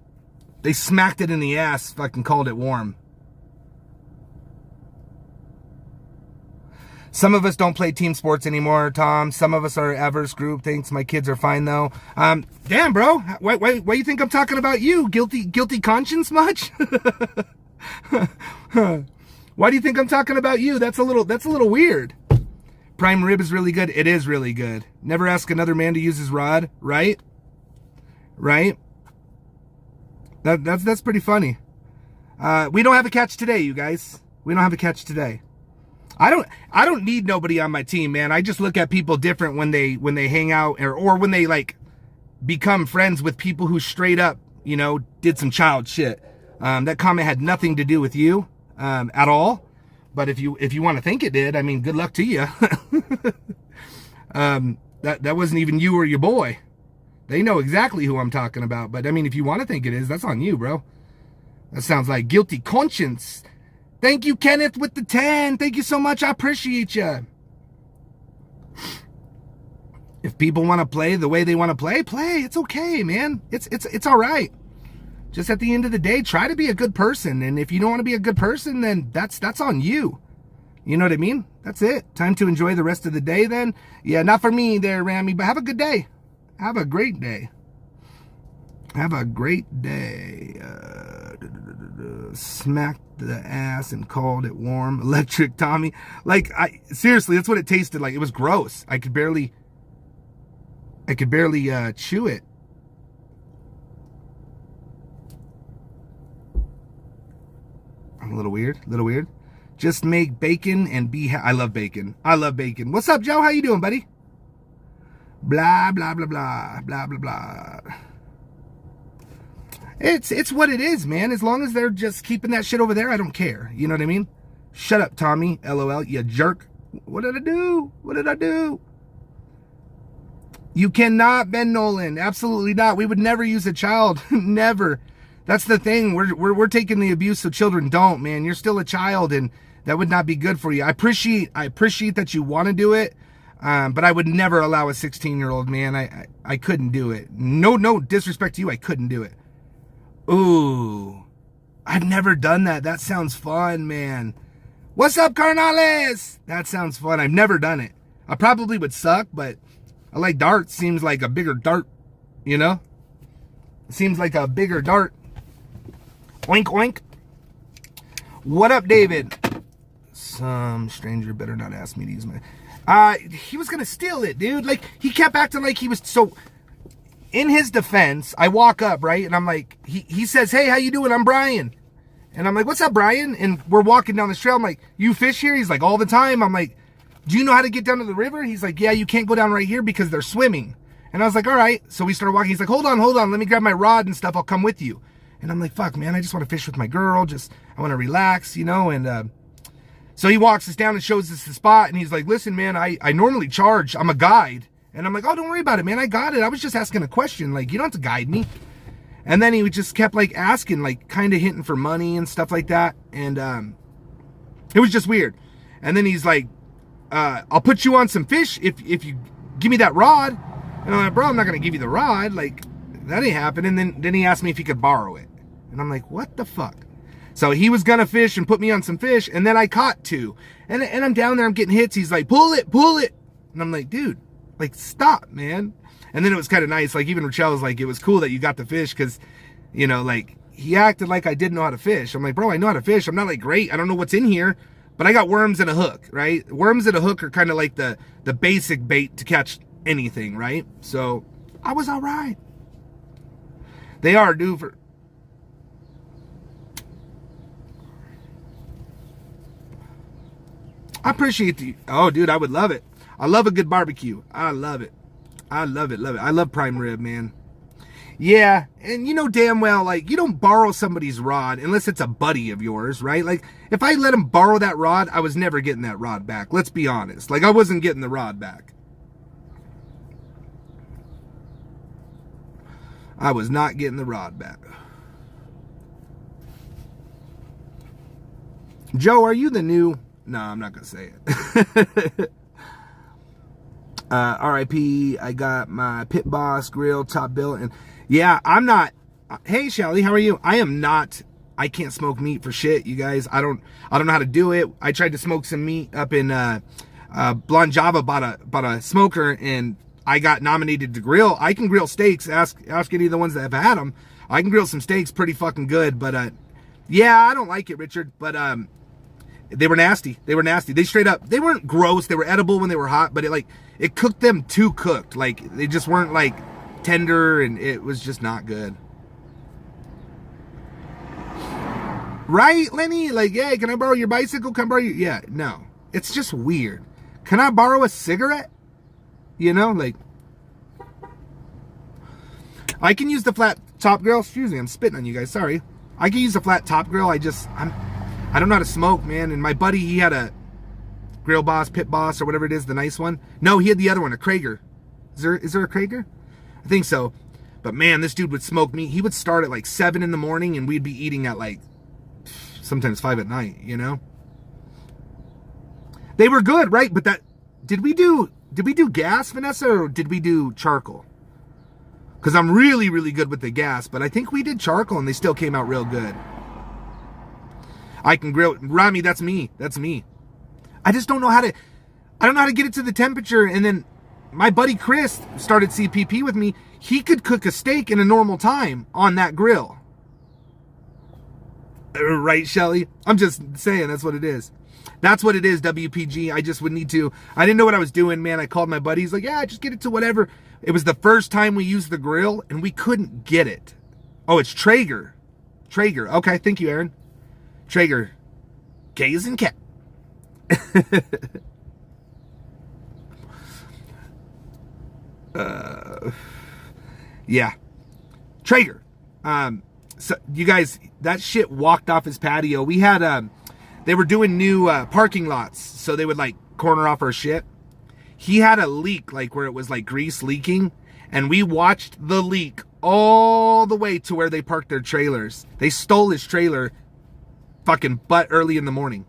Speaker 1: they smacked it in the ass, fucking called it warm. Some of us don't play team sports anymore, Tom. Some of us are Evers group. Thinks my kids are fine, though. Damn, bro. Why you think I'm talking about you? Guilty conscience much? Why do you think I'm talking about you? That's a little weird. Prime rib is really good. It is really good. Never ask another man to use his rod, right? Right? That's pretty funny. We don't have a catch today, you guys. We don't have a catch today. I don't need nobody on my team, man. I just look at people different when they hang out or when they like become friends with people who straight up, you know, did some child shit. That comment had nothing to do with you at all. But if you want to think it did, I mean, good luck to you. That wasn't even you or your boy. They know exactly who I'm talking about. But I mean, if you want to think it is, that's on you, bro. That sounds like guilty conscience. Thank you, Kenneth, with the 10. Thank you so much. I appreciate you. If people want to play the way they want to play. It's okay, man. It's all right. Just at the end of the day, try to be a good person. And if you don't want to be a good person, then that's on you. You know what I mean? That's it. Time to enjoy the rest of the day then. Yeah, not for me there, Rami, but have a good day. Have a great day. Have a great day. Smacked the ass and called it warm. Electric Tommy. Like, seriously, that's what it tasted like. It was gross. I could barely chew it. A little weird. Just make bacon and be I love bacon. What's up, Joe? How you doing, buddy? Blah, blah, blah, blah, blah, blah, blah. It's what it is, man. As long as they're just keeping that shit over there, I don't care. You know what I mean? Shut up, Tommy. LOL, you jerk. What did I do? You cannot, Ben Nolan. Absolutely not. We would never use a child. Never. That's the thing. We're taking the abuse of children. Don't, man. You're still a child, and that would not be good for you. I appreciate that you want to do it, but I would never allow a 16-year-old, man. I couldn't do it. No disrespect to you. I couldn't do it. Ooh, I've never done that. That sounds fun, man. What's up, carnales? That sounds fun. I've never done it. I probably would suck, but I like darts. Seems like a bigger dart, you know? Seems like a bigger dart. Oink, oink. What up, David? Some stranger better not ask me to use my... he was gonna steal it, dude. Like, he kept acting like he was... So, in his defense, I walk up, right? And I'm like, he says, hey, how you doing? I'm Brian. And I'm like, what's up, Brian? And we're walking down this trail. I'm like, you fish here? He's like, all the time. I'm like, do you know how to get down to the river? He's like, yeah, you can't go down right here because they're swimming. And I was like, all right. So we started walking. He's like, hold on. Let me grab my rod and stuff. I'll come with you. And I'm like, fuck, man, I just want to fish with my girl. I want to relax, you know? And so he walks us down and shows us the spot. And he's like, listen, man, I normally charge. I'm a guide. And I'm like, oh, don't worry about it, man. I got it. I was just asking a question. Like, you don't have to guide me. And then he just kept, like, asking, like, kind of hinting for money and stuff like that. And it was just weird. And then he's like, I'll put you on some fish if you give me that rod. And I'm like, bro, I'm not going to give you the rod. Like, that ain't happening. And then he asked me if he could borrow it. And I'm like, what the fuck? So he was going to fish and put me on some fish. And then I caught two. And I'm down there, I'm getting hits. He's like, pull it. And I'm like, dude, like, stop, man. And then it was kind of nice. Like, even Rochelle was like, it was cool that you got the fish because, you know, like, he acted like I didn't know how to fish. I'm like, bro, I know how to fish. I'm not, like, great. I don't know what's in here. But I got worms and a hook, right? Worms and a hook are kind of like the basic bait to catch anything, right? So, I was all right. They are due for... I appreciate the... Oh, dude, I would love it. I love a good barbecue. I love it. I love it. I love prime rib, man. Yeah, and you know damn well, like, you don't borrow somebody's rod unless it's a buddy of yours, right? Like, if I let him borrow that rod, I was never getting that rod back. Let's be honest. Like, I wasn't getting the rod back. I was not getting the rod back. Joe, are you the new... No, I'm not going to say it. RIP, I got my Pit Boss grill, top bill, and yeah, I'm not... Hey, Shelly, how are you? I am not... I can't smoke meat for shit, you guys. I don't know how to do it. I tried to smoke some meat up in Blonde Java, bought a smoker, and I got nominated to grill. I can grill steaks. Ask any of the ones that have had them. I can grill some steaks pretty fucking good, but yeah, I don't like it, Richard, but they were nasty. They straight up, they weren't gross. They were edible when they were hot, but it cooked them too cooked. Like, they just weren't like tender, and it was just not good. Right, Lenny? Like, yeah, can I borrow your bicycle? Can I borrow your... Yeah, no. It's just weird. Can I borrow a cigarette? You know, like... I can use the flat top grill. Excuse me, I'm spitting on you guys. Sorry. I can use the flat top grill. I don't know how to smoke, man. And my buddy, he had a Grill Boss, Pit Boss, or whatever it is, the nice one. No, he had the other one, a Krager. Is there a Krager? I think so. But man, this dude would smoke meat. He would start at like 7 in the morning, and we'd be eating at like sometimes 5 at night, you know? They were good, right? But did we do gas, Vanessa, or did we do charcoal? Because I'm really, really good with the gas, but I think we did charcoal, and they still came out real good. I can grill. Rami, that's me. I just don't know how to... I don't know how to get it to the temperature. And then my buddy Chris started CPP with me. He could cook a steak in a normal time on that grill. Right, Shelly? I'm just saying, that's what it is. That's what it is, WPG. I just would need to... I didn't know what I was doing, man. I called my buddy. He's like, yeah, just get it to whatever. It was the first time we used the grill, and we couldn't get it. Oh, it's Traeger. Okay, thank you, Aaron. Traeger. K's and cat. Yeah. Traeger. So you guys, that shit walked off his patio. We had they were doing new parking lots, so they would like corner off our shit. He had a leak, like where it was like grease leaking, and we watched the leak all the way to where they parked their trailers. They stole his trailer fucking butt early in the morning.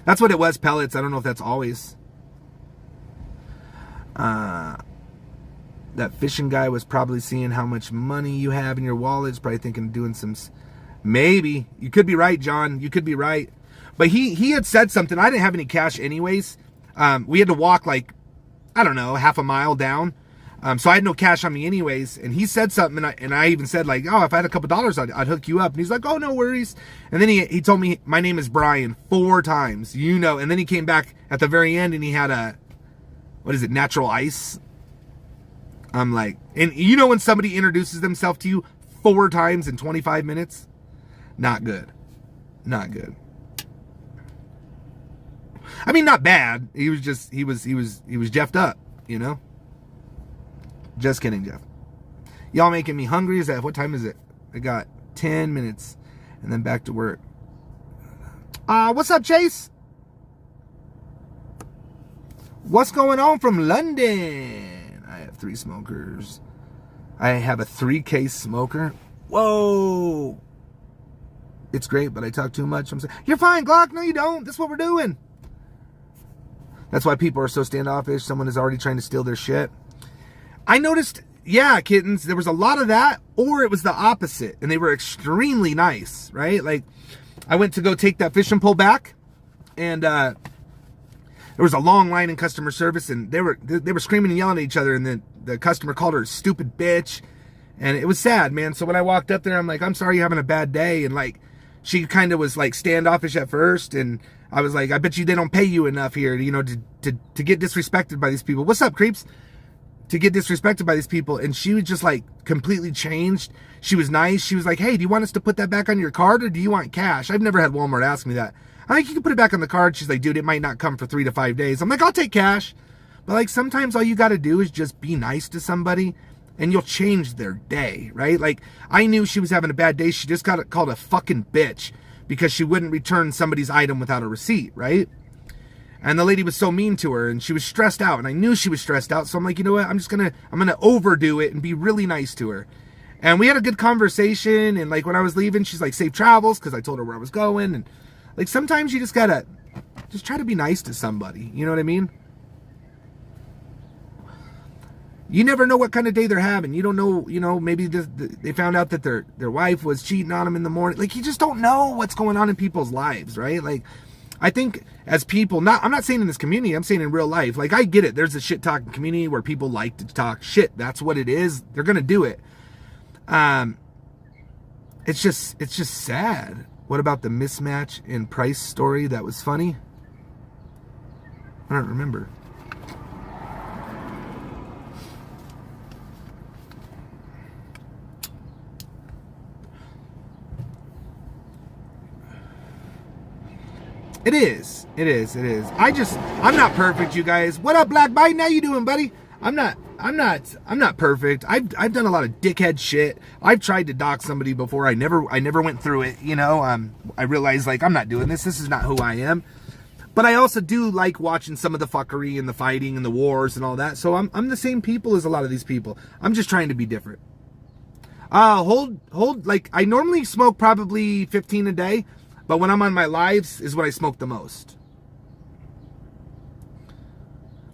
Speaker 1: That's what it was, pellets. I don't know if that's always. That fishing guy was probably seeing how much money you have in your wallet. He's probably thinking of doing some... Maybe. You could be right, John. You could be right. But he had said something. I didn't have any cash anyways. We had to walk like, I don't know, half a mile down. So I had no cash on me anyways. And he said something, and I even said like, oh, if I had a couple dollars, I'd hook you up. And he's like, oh, no worries. And then he told me, my name is Brian 4 times, you know. And then he came back at the very end and he had a, what is it, natural ice? I'm like, and you know when somebody introduces themselves to you 4 times in 25 minutes? Not good. Not good. I mean, not bad. He was jeffed up, you know? Just kidding, Jeff. Y'all making me hungry. What time is it? I got 10 minutes and then back to work. What's up, Chase? What's going on from London? I have 3 smokers. I have a 3-case smoker. Whoa. It's great, but I talk too much. I'm saying, you're fine, Glock. No, you don't. That's what we're doing. That's why people are so standoffish. Someone is already trying to steal their shit. I noticed, yeah, kittens, there was a lot of that, or it was the opposite, and they were extremely nice, right? Like, I went to go take that fishing pole back, and there was a long line in customer service, and they were screaming and yelling at each other, and the customer called her a stupid bitch, and it was sad, man. So when I walked up there, I'm like, I'm sorry you're having a bad day, and like, she kind of was like standoffish at first, and I was like, I bet you they don't pay you enough here, you know, to get disrespected by these people. What's up, creeps? To get disrespected by these people. And she was just like completely changed. She was nice. She was like, hey, do you want us to put that back on your card, or do you want cash? I've never had Walmart ask me that. I think you can put it back on the card. She's like, dude, it might not come for 3 to 5 days. I'm like, I'll take cash. But like, sometimes all you got to do is just be nice to somebody and you'll change their day, right? Like, I knew she was having a bad day. She just got called a fucking bitch because she wouldn't return somebody's item without a receipt, right? And the lady was so mean to her, and she was stressed out, and I knew she was stressed out. So I'm like, you know what? I'm gonna overdo it and be really nice to her. And we had a good conversation. And like, when I was leaving, she's like, safe travels, because I told her where I was going. And like, sometimes you just gotta just try to be nice to somebody. You know what I mean? You never know what kind of day they're having. You don't know, you know, maybe they found out that their wife was cheating on them in the morning. Like, you just don't know what's going on in people's lives, right? Like, I think as people, I'm not saying in this community, I'm saying in real life. Like, I get it. There's a shit talking community where people like to talk shit. That's what it is. They're going to do it. It's just sad. What about the mismatch in price story that was funny? I don't remember. It is. I'm not perfect, you guys. What up, Black Biden? How you doing, buddy? I'm not perfect. I've done a lot of dickhead shit. I've tried to dox somebody before. I never went through it, you know. I realized, like, I'm not doing this. This is not who I am. But I also do like watching some of the fuckery and the fighting and the wars and all that. So I'm the same people as a lot of these people. I'm just trying to be different. Hold, like, I normally smoke probably 15 a day. But when I'm on my lives is when I smoke the most.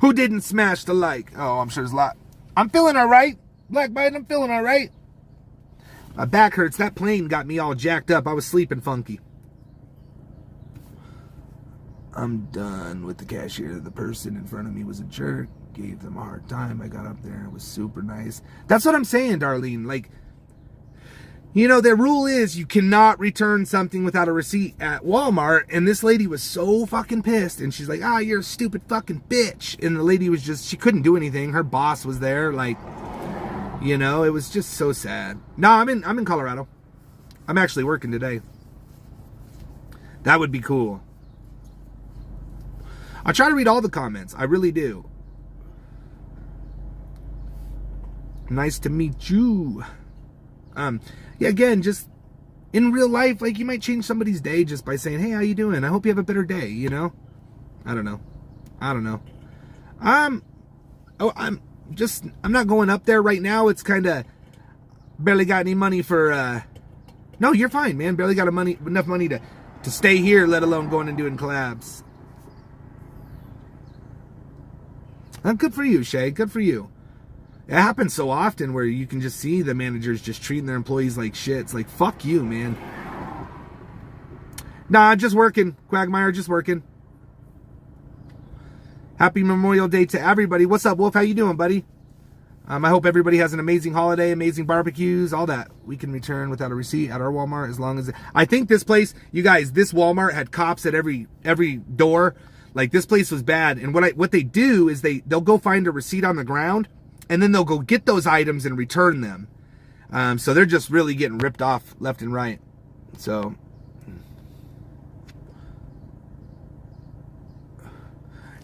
Speaker 1: Who didn't smash the like? Oh, I'm sure there's a lot. I'm feeling all right. Black Biden, I'm feeling all right. My back hurts. That plane got me all jacked up. I was sleeping funky. I'm done with the cashier. The person in front of me was a jerk. Gave them a hard time. I got up there. It was super nice. That's what I'm saying, Darlene. Like, you know, the rule is you cannot return something without a receipt at Walmart. And this lady was so fucking pissed. And she's like, you're a stupid fucking bitch. And the lady was just, she couldn't do anything. Her boss was there. Like, you know, it was just so sad. No, I'm in Colorado. I'm actually working today. That would be cool. I try to read all the comments. I really do. Nice to meet you. Yeah, again, just in real life, like, you might change somebody's day just by saying, hey, how you doing? I hope you have a better day, you know? I don't know. I'm not going up there right now. It's kind of barely got any money for, no, you're fine, man. Barely got enough money to stay here, let alone going and doing collabs. Good for you, Shay. Good for you. It happens so often where you can just see the managers just treating their employees like shit. It's like, fuck you, man. Nah, just working, Quagmire, just working. Happy Memorial Day to everybody. What's up, Wolf? How you doing, buddy? I hope everybody has an amazing holiday, amazing barbecues, all that. We can return without a receipt at our Walmart as long as... I think this place, you guys, this Walmart had cops at every door. Like, this place was bad. And what they do is they'll go find a receipt on the ground, and then they'll go get those items and return them. So they're just really getting ripped off left and right. So...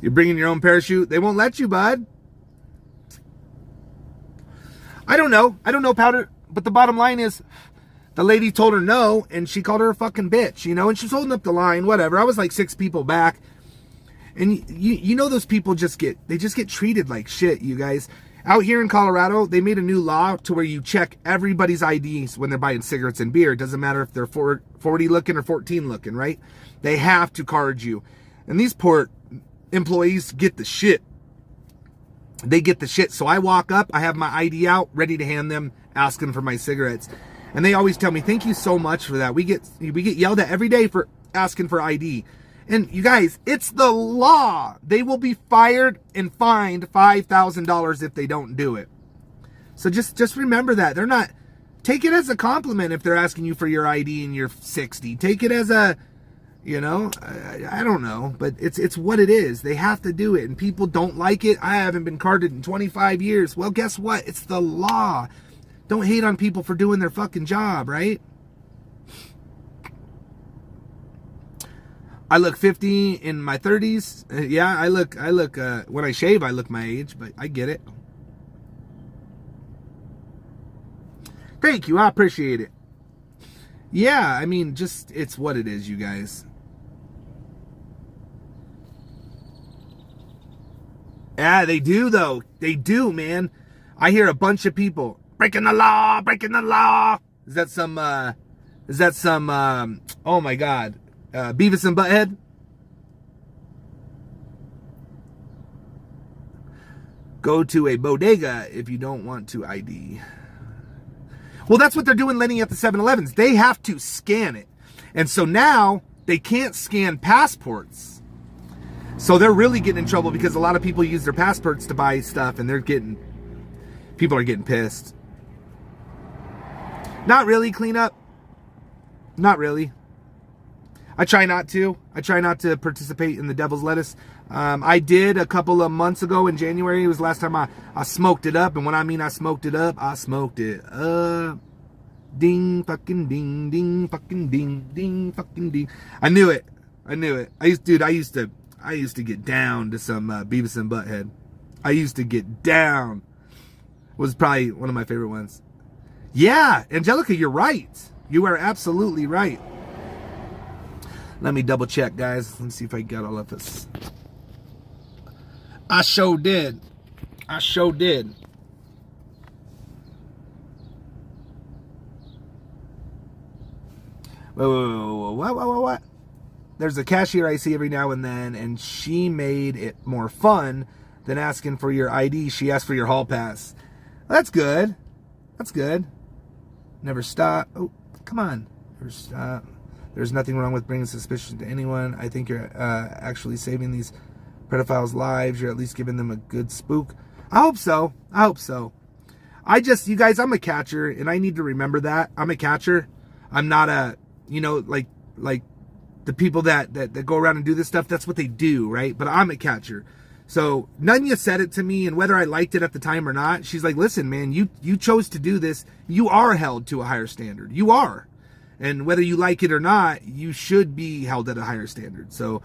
Speaker 1: You're bringing your own parachute? They won't let you, bud. I don't know, Powder. But the bottom line is, the lady told her no, and she called her a fucking bitch, you know? And she's holding up the line, whatever. I was like 6 people back. And you know those people just get treated like shit, you guys. Out here in Colorado, they made a new law to where you check everybody's IDs when they're buying cigarettes and beer. It doesn't matter if they're 40 looking or 14 looking, right? They have to card you. And these poor employees get the shit. They get the shit. So I walk up, I have my ID out, ready to hand them, asking for my cigarettes. And they always tell me, thank you so much for that. We get yelled at every day for asking for ID. And you guys, it's the law. They will be fired and fined $5,000 if they don't do it. So just remember that. They're not, take it as a compliment if they're asking you for your ID and you're 60. Take it as a, you know, I don't know, but it's what it is. They have to do it, and people don't like it. I haven't been carded in 25 years. Well, guess what? It's the law. Don't hate on people for doing their fucking job, right? I look 50 in my 30s. Yeah, I look, when I shave, I look my age, but I get it. Thank you. I appreciate it. Yeah, I mean, just, it's what it is, you guys. Yeah, they do, though. They do, man. I hear a bunch of people breaking the law, breaking the law. Is that some, oh my God, Beavis and Butthead? Go to a bodega if you don't want to ID. Well, that's what they're doing, Lenny, at the 7-Elevens. They have to scan it. And so now they can't scan passports. So they're really getting in trouble because a lot of people use their passports to buy stuff, and people are getting pissed. Not really, clean up. Not really. I try not to. I try not to participate in the devil's lettuce. I did a couple of months ago in January. It was the last time I smoked it up. And when I mean I smoked it up, I smoked it up. Ding, fucking ding, ding, fucking ding, ding, fucking ding. I knew it. I used to get down to some Beavis and Butthead. I used to get down. Was probably one of my favorite ones. Yeah, Angelica, you're right. You are absolutely right. Let me double check, guys. Let me see if I got all of this. I sure did. Whoa, what? There's a cashier I see every now and then, and she made it more fun than asking for your ID. She asked for your hall pass. That's good. Never stop. Oh, come on. Never stop. There's nothing wrong with bringing suspicion to anyone. I think you're actually saving these pedophiles' lives. You're at least giving them a good spook. I hope so. You guys, I'm a catcher, and I need to remember that. I'm a catcher. I'm not a, like the people that go around and do this stuff. That's what they do, right? But I'm a catcher. So Nunya said it to me, and whether I liked it at the time or not, she's like, listen, man, you chose to do this. You are held to a higher standard. You are. And whether you like it or not, you should be held at a higher standard. So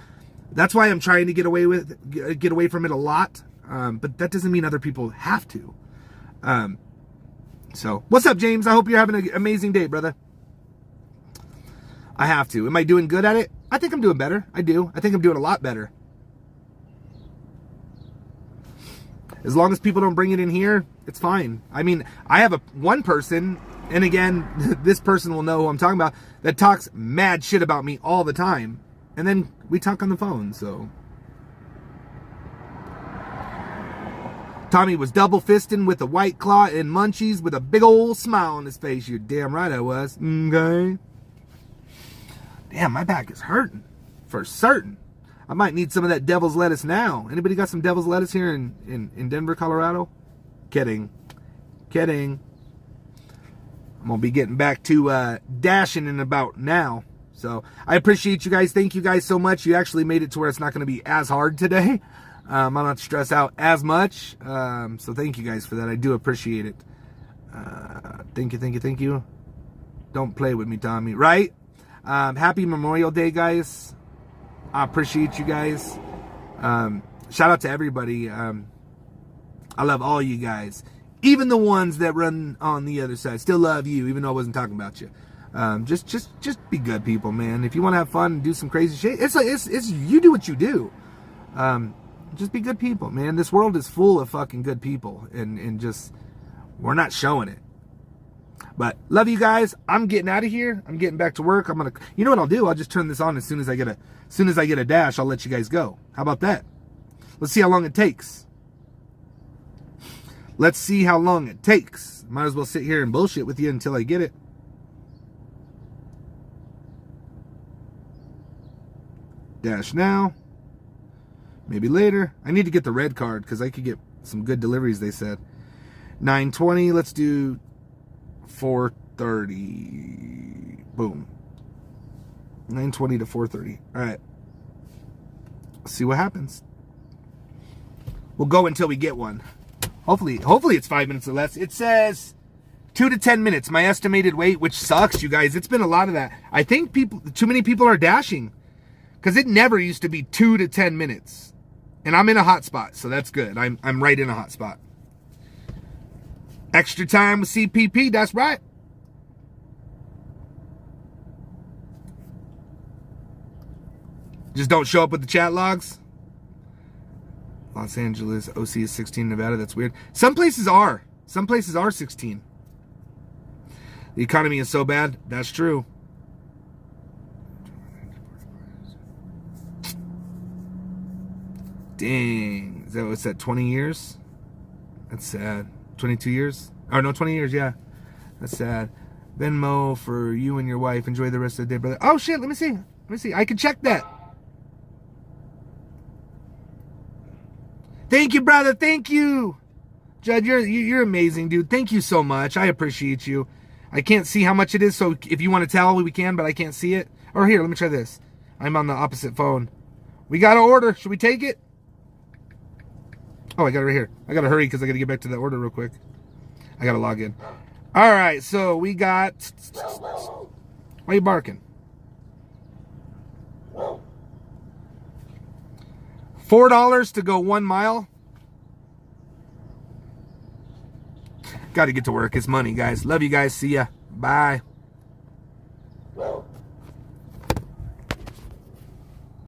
Speaker 1: that's why I'm trying to get away from it a lot. But that doesn't mean other people have to. So what's up, James? I hope you're having an amazing day, brother. I have to. Am I doing good at it? I think I'm doing better. I do. I think I'm doing a lot better. As long as people don't bring it in here, it's fine. I mean, I have one person, and again, this person will know who I'm talking about, that talks mad shit about me all the time. And then we talk on the phone, so. Tommy was double fisting with a White Claw and Munchies with a big old smile on his face. You're damn right I was. Okay. Damn, my back is hurting. For certain. I might need some of that devil's lettuce now. Anybody got some devil's lettuce here in Denver, Colorado? Kidding. Kidding. I'm going to be getting back to dashing in about now. So I appreciate you guys. Thank you guys so much. You actually made it to where it's not going to be as hard today. I'm not stressed out as much. So thank you guys for that. I do appreciate it. Thank you, thank you, thank you. Don't play with me, Tommy. Right? Happy Memorial Day, guys. I appreciate you guys. Shout out to everybody. I love all you guys. Even the ones that run on the other side. Still love you, even though I wasn't talking about you. Just be good people, man. If you want to have fun and do some crazy shit, it's you do what you do. Just be good people, man. This world is full of fucking good people, and just we're not showing it. But love you guys. I'm getting out of here. I'm getting back to work. You know what I'll do? I'll just turn this on as soon as I get a dash. I'll let you guys go. How about that? Let's see how long it takes. Let's see how long it takes. Might as well sit here and bullshit with you until I get it. Dash now. Maybe later. I need to get the red card because I could get some good deliveries, they said. 9:20. Let's do 4:30. Boom. 9:20 to 4:30. All right. Let's see what happens. We'll go until we get one. Hopefully it's 5 minutes or less. It says 2 to 10 minutes. My estimated wait, which sucks, you guys. It's been a lot of that. I think too many people are dashing because it never used to be 2 to 10 minutes. And I'm in a hot spot, so that's good. I'm right in a hot spot. Extra time with CPP, that's right. Just don't show up with the chat logs. Los Angeles, OC is 16, Nevada, that's weird. Some places are 16. The economy is so bad, that's true. Dang, is that what's that, 20 years? That's sad. 22 years? Oh, no, 20 years, yeah. That's sad. Venmo for you and your wife. Enjoy the rest of the day, brother. Oh, shit, let me see. I can check that. Thank you, brother. Thank you. Judd, you're amazing, dude. Thank you so much. I appreciate you. I can't see how much it is, so if you want to tell, we can, but I can't see it. Or here, let me try this. I'm on the opposite phone. We got an order. Should we take it? Oh, I got it right here. I got to hurry because I got to get back to that order real quick. I got to log in. All right, so we got... Why are you barking? $4 to go 1 mile. Got to get to work. It's money, guys. Love you guys. See ya. Bye.